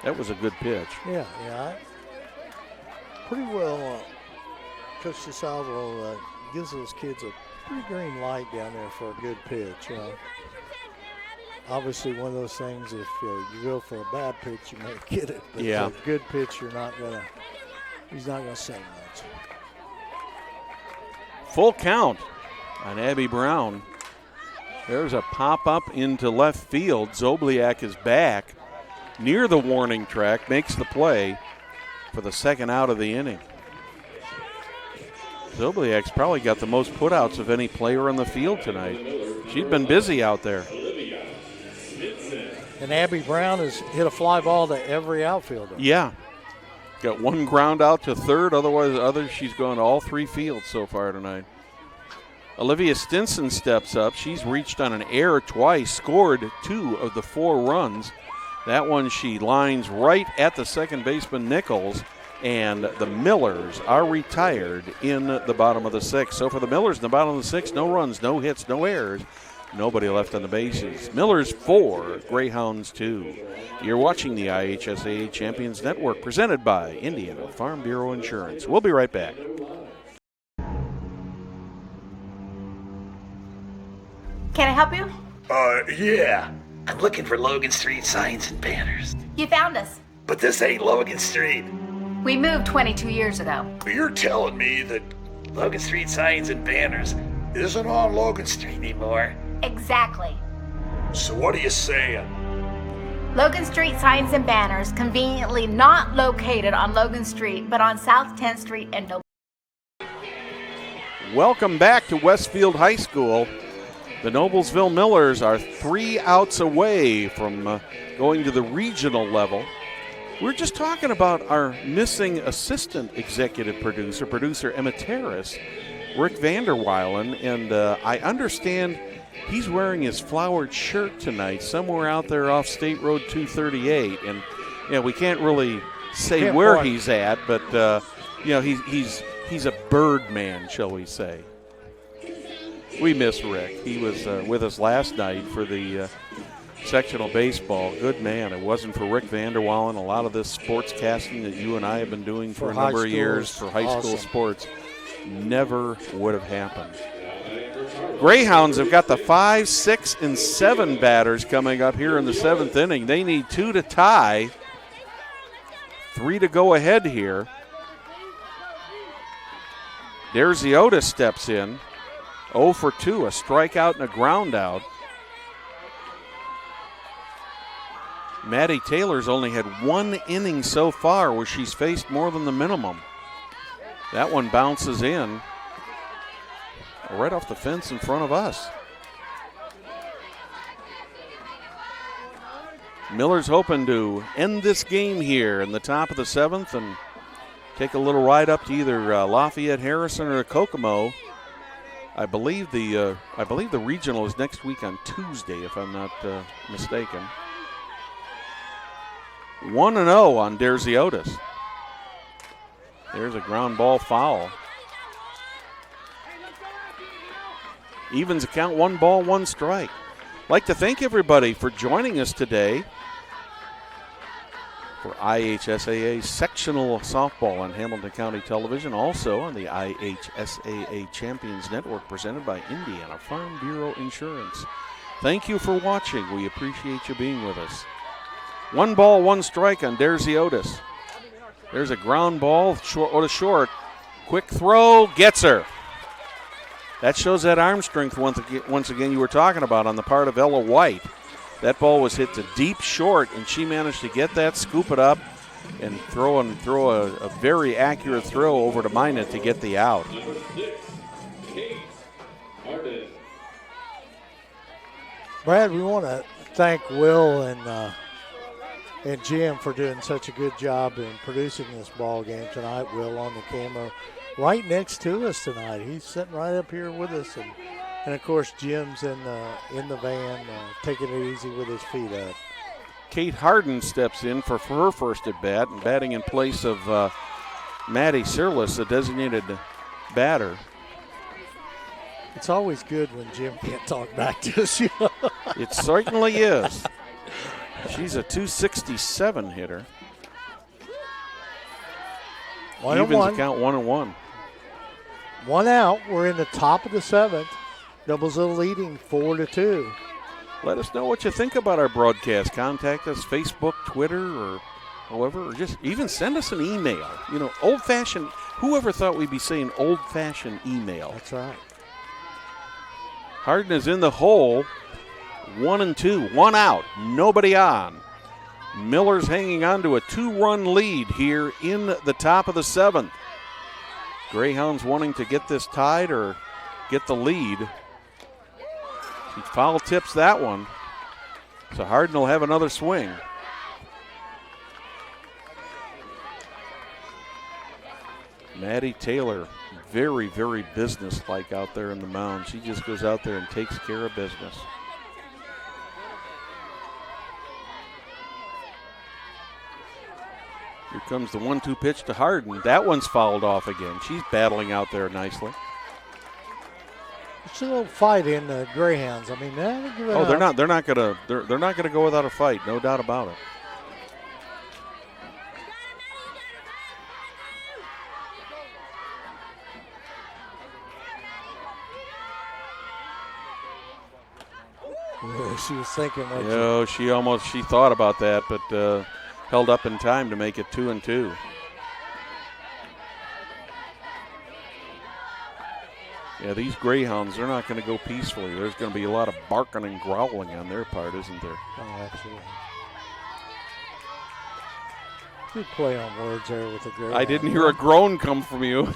That was a good pitch. Yeah. Pretty well, Coach DeSalvo gives those kids a pretty green light down there for a good pitch. You know, obviously one of those things. If you go for a bad pitch, you may get it. But yeah, a good pitch, he's not gonna say much. Full count on Abby Brown. There's a pop-up into left field. Zobliak is back near the warning track, makes the play for the 2nd out of the inning. Zobliak's probably got the most putouts of any player on the field tonight. She'd been busy out there. And Abby Brown has hit a fly ball to every outfielder. Yeah. Got 1 ground out to 3rd. Otherwise, she's gone to all 3 fields so far tonight. Olivia Stinson steps up. She's reached on an error twice, scored 2 of the 4 runs. That one she lines right at the second baseman, Nichols, and the Millers are retired in the bottom of the 6th. So for the Millers in the bottom of the 6th, no runs, no hits, no errors, nobody left on the bases. Millers 4, Greyhounds 2. You're watching the IHSAA Champions Network presented by Indiana Farm Bureau Insurance. We'll be right back. Can I help you? Yeah. I'm looking for Logan Street signs and banners. You found us. But this ain't Logan Street. We moved 22 years ago. You're telling me that Logan Street signs and banners isn't on Logan Street anymore? Exactly. So what are you saying? Logan Street signs and banners conveniently not located on Logan Street, but on South 10th Street and Noblesville. Welcome back to Westfield High School. The Noblesville Millers are 3 outs away from going to the regional level. We're just talking about our missing assistant executive producer Emma Terrace, Rick Vanderweilen, and I understand he's wearing his flowered shirt tonight somewhere out there off State Road 238. And we can't really say where he's at, but he's a bird man, shall we say. We miss Rick. He was with us last night for the sectional baseball. Good man. It wasn't for Rick Vanderweilen. A lot of this sports casting that you and I have been doing for a number of years for high school sports never would have happened. Greyhounds have got the 5, 6, and 7 batters coming up here in the 7th inning. They need 2 to tie, 3 to go ahead here. Derziotis steps in. 0 for 2, a strikeout and a ground out. Maddie Taylor's only had 1 inning so far where she's faced more than the minimum. That one bounces in right off the fence in front of us. Miller's hoping to end this game here in the top of the 7th and take a little ride up to either Lafayette Harrison or Kokomo. I believe the regional is next week on Tuesday, if I'm not mistaken. 1-0 on Derziotis. There's a ground ball foul. Evens the count, 1 ball, 1 strike. I'd like to thank everybody for joining us today for IHSAA Sectional Softball on Hamilton County Television, also on the IHSAA Champions Network presented by Indiana Farm Bureau Insurance. Thank you for watching. We appreciate you being with us. 1 ball, 1 strike on Derziotis. There's a ground ball, short. Quick throw, gets her. That shows that arm strength once again you were talking about on the part of Ella White. That ball was hit to deep short, and she managed to get that, scoop it up, and throw a very accurate throw over to Minot to get the out. Brad, we want to thank Will and Jim for doing such a good job in producing this ball game tonight. Will on the camera right next to us tonight. He's sitting right up here with us, and of course Jim's in the van taking it easy with his feet up. Kate Harden steps in for her first at bat and batting in place of Maddie Sirlis, the designated batter. It's always good when Jim can't talk back to us. It certainly is. She's a 267 hitter. 1-1. Evens the count, 1-1. 1 out. We're in the top of the 7th. Noblesville leading 4-2. Let us know what you think about our broadcast. Contact us, Facebook, Twitter, or however, or just even send us an email. You know, old-fashioned. Whoever thought we'd be saying old-fashioned email? That's right. Harden is in the hole. 1-2, 1 out, nobody on. Miller's hanging on to a 2-run lead here in the top of the 7th. Greyhounds wanting to get this tied or get the lead. She foul tips that one. So Harden will have another swing. Maddie Taylor, very, very businesslike out there in the mound. She just goes out there and takes care of business. Here comes the 1-2 pitch to Harden. That one's fouled off again. She's battling out there nicely. It's a little fight in the Greyhounds. I mean, they're not gonna go without a fight. No doubt about it. She was thinking. She thought about that, but held up in time to make it 2-2. Yeah, these Greyhounds, they're not going to go peacefully. There's going to be a lot of barking and growling on their part, isn't there? Oh, absolutely. Good play on words there with the Greyhounds. I didn't hear a groan come from you.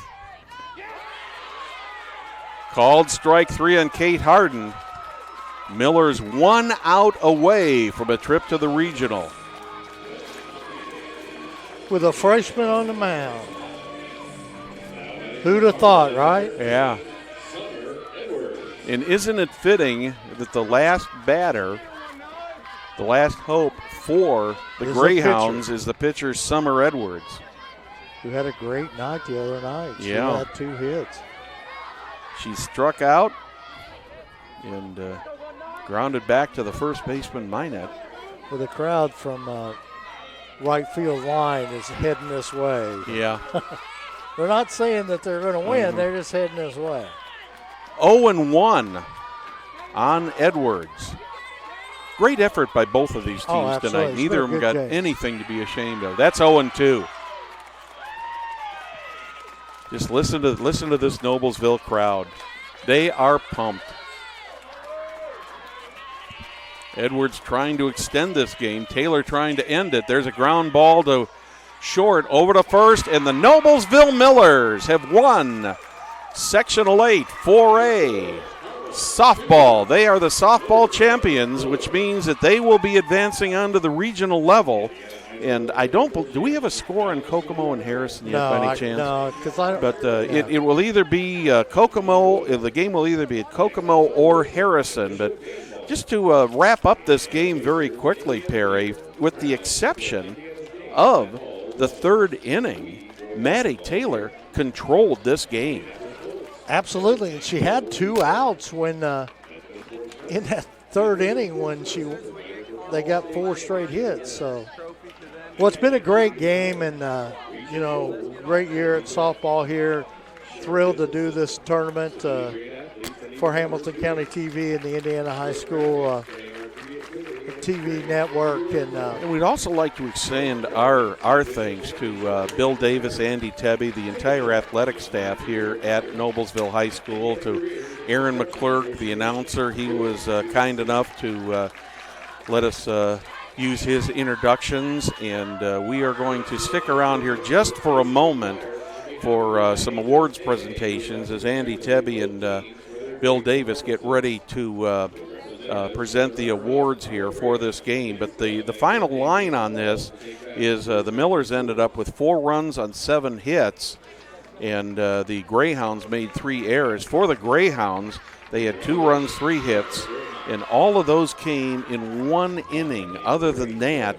Called strike 3 on Kate Harden. Miller's 1 out away from a trip to the regional. With a freshman on the mound. Who'd have thought, right? Yeah. And isn't it fitting that the last batter, the last hope for the Greyhounds is the pitcher Summer Edwards, who had a great night the other night. She had 2 hits. She struck out and grounded back to the first baseman Minot. Well, the crowd from right field line is heading this way. Yeah. They're not saying that they're going to win. They're just heading this way. 0-1 on Edwards. Great effort by both of these teams tonight. Neither of them got anything to be ashamed of. That's 0-2. Just listen to this Noblesville crowd. They are pumped. Edwards trying to extend this game. Taylor trying to end it. There's a ground ball to short over to first, and the Noblesville Millers have won Sectional 8 4A softball. They are the softball champions, which means that they will be advancing on to the regional level. And I don't. Do we have a score on Kokomo and Harrison yet, by any chance? No, because I. But it will either be Kokomo. The game will either be at Kokomo or Harrison. But just to wrap up this game very quickly, Perry, with the exception of the third inning, Maddie Taylor controlled this game. Absolutely, and she had 2 outs when in that third inning when they got 4 straight hits. So, well, it's been a great game, and great year at softball here. Thrilled to do this tournament for Hamilton County TV and the Indiana High School TV network. And we'd also like to extend our thanks to Bill Davis, Andy Tebby, the entire athletic staff here at Noblesville High School, to Aaron McClurk, the announcer. He was kind enough to let us use his introductions, and we are going to stick around here just for a moment for some awards presentations as Andy Tebby and Bill Davis get ready to present the awards here for this game. But the final line on this is the Millers ended up with 4 runs on 7 hits, and the Greyhounds made 3 errors. For the Greyhounds, they had 2 runs, 3 hits, and all of those came in 1 inning. Other than that,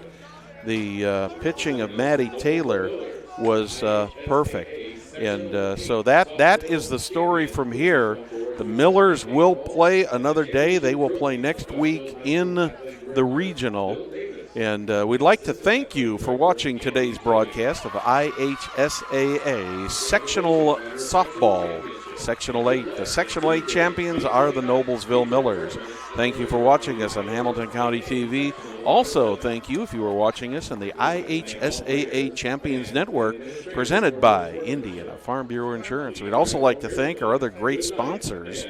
the pitching of Maddie Taylor was perfect. And so that is the story from here. The Millers will play another day. They will play next week in the regional. And we'd like to thank you for watching today's broadcast of IHSAA Sectional Softball, Sectional 8. The Sectional 8 champions are the Noblesville Millers. Thank you for watching us on Hamilton County TV. Also, thank you if you were watching us on the IHSAA Champions Network, presented by Indiana Farm Bureau Insurance. We'd also like to thank our other great sponsors: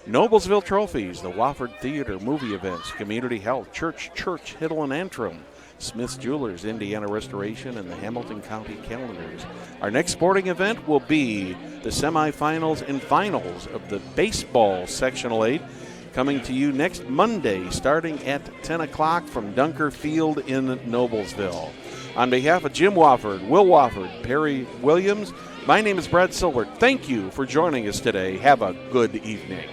Noblesville Trophies, the Wofford Theater movie events, Community Health, Church, Hiddle and Antrim, Smith's Jewelers, Indiana Restoration, and the Hamilton County Calendars. Our next sporting event will be the semifinals and finals of the baseball Sectional 8, coming to you next Monday starting at 10 o'clock from Dunker Field in Noblesville. On behalf of Jim Wofford, Will Wofford, Perry Williams, my name is Brad Silbert. Thank you for joining us today. Have a good evening.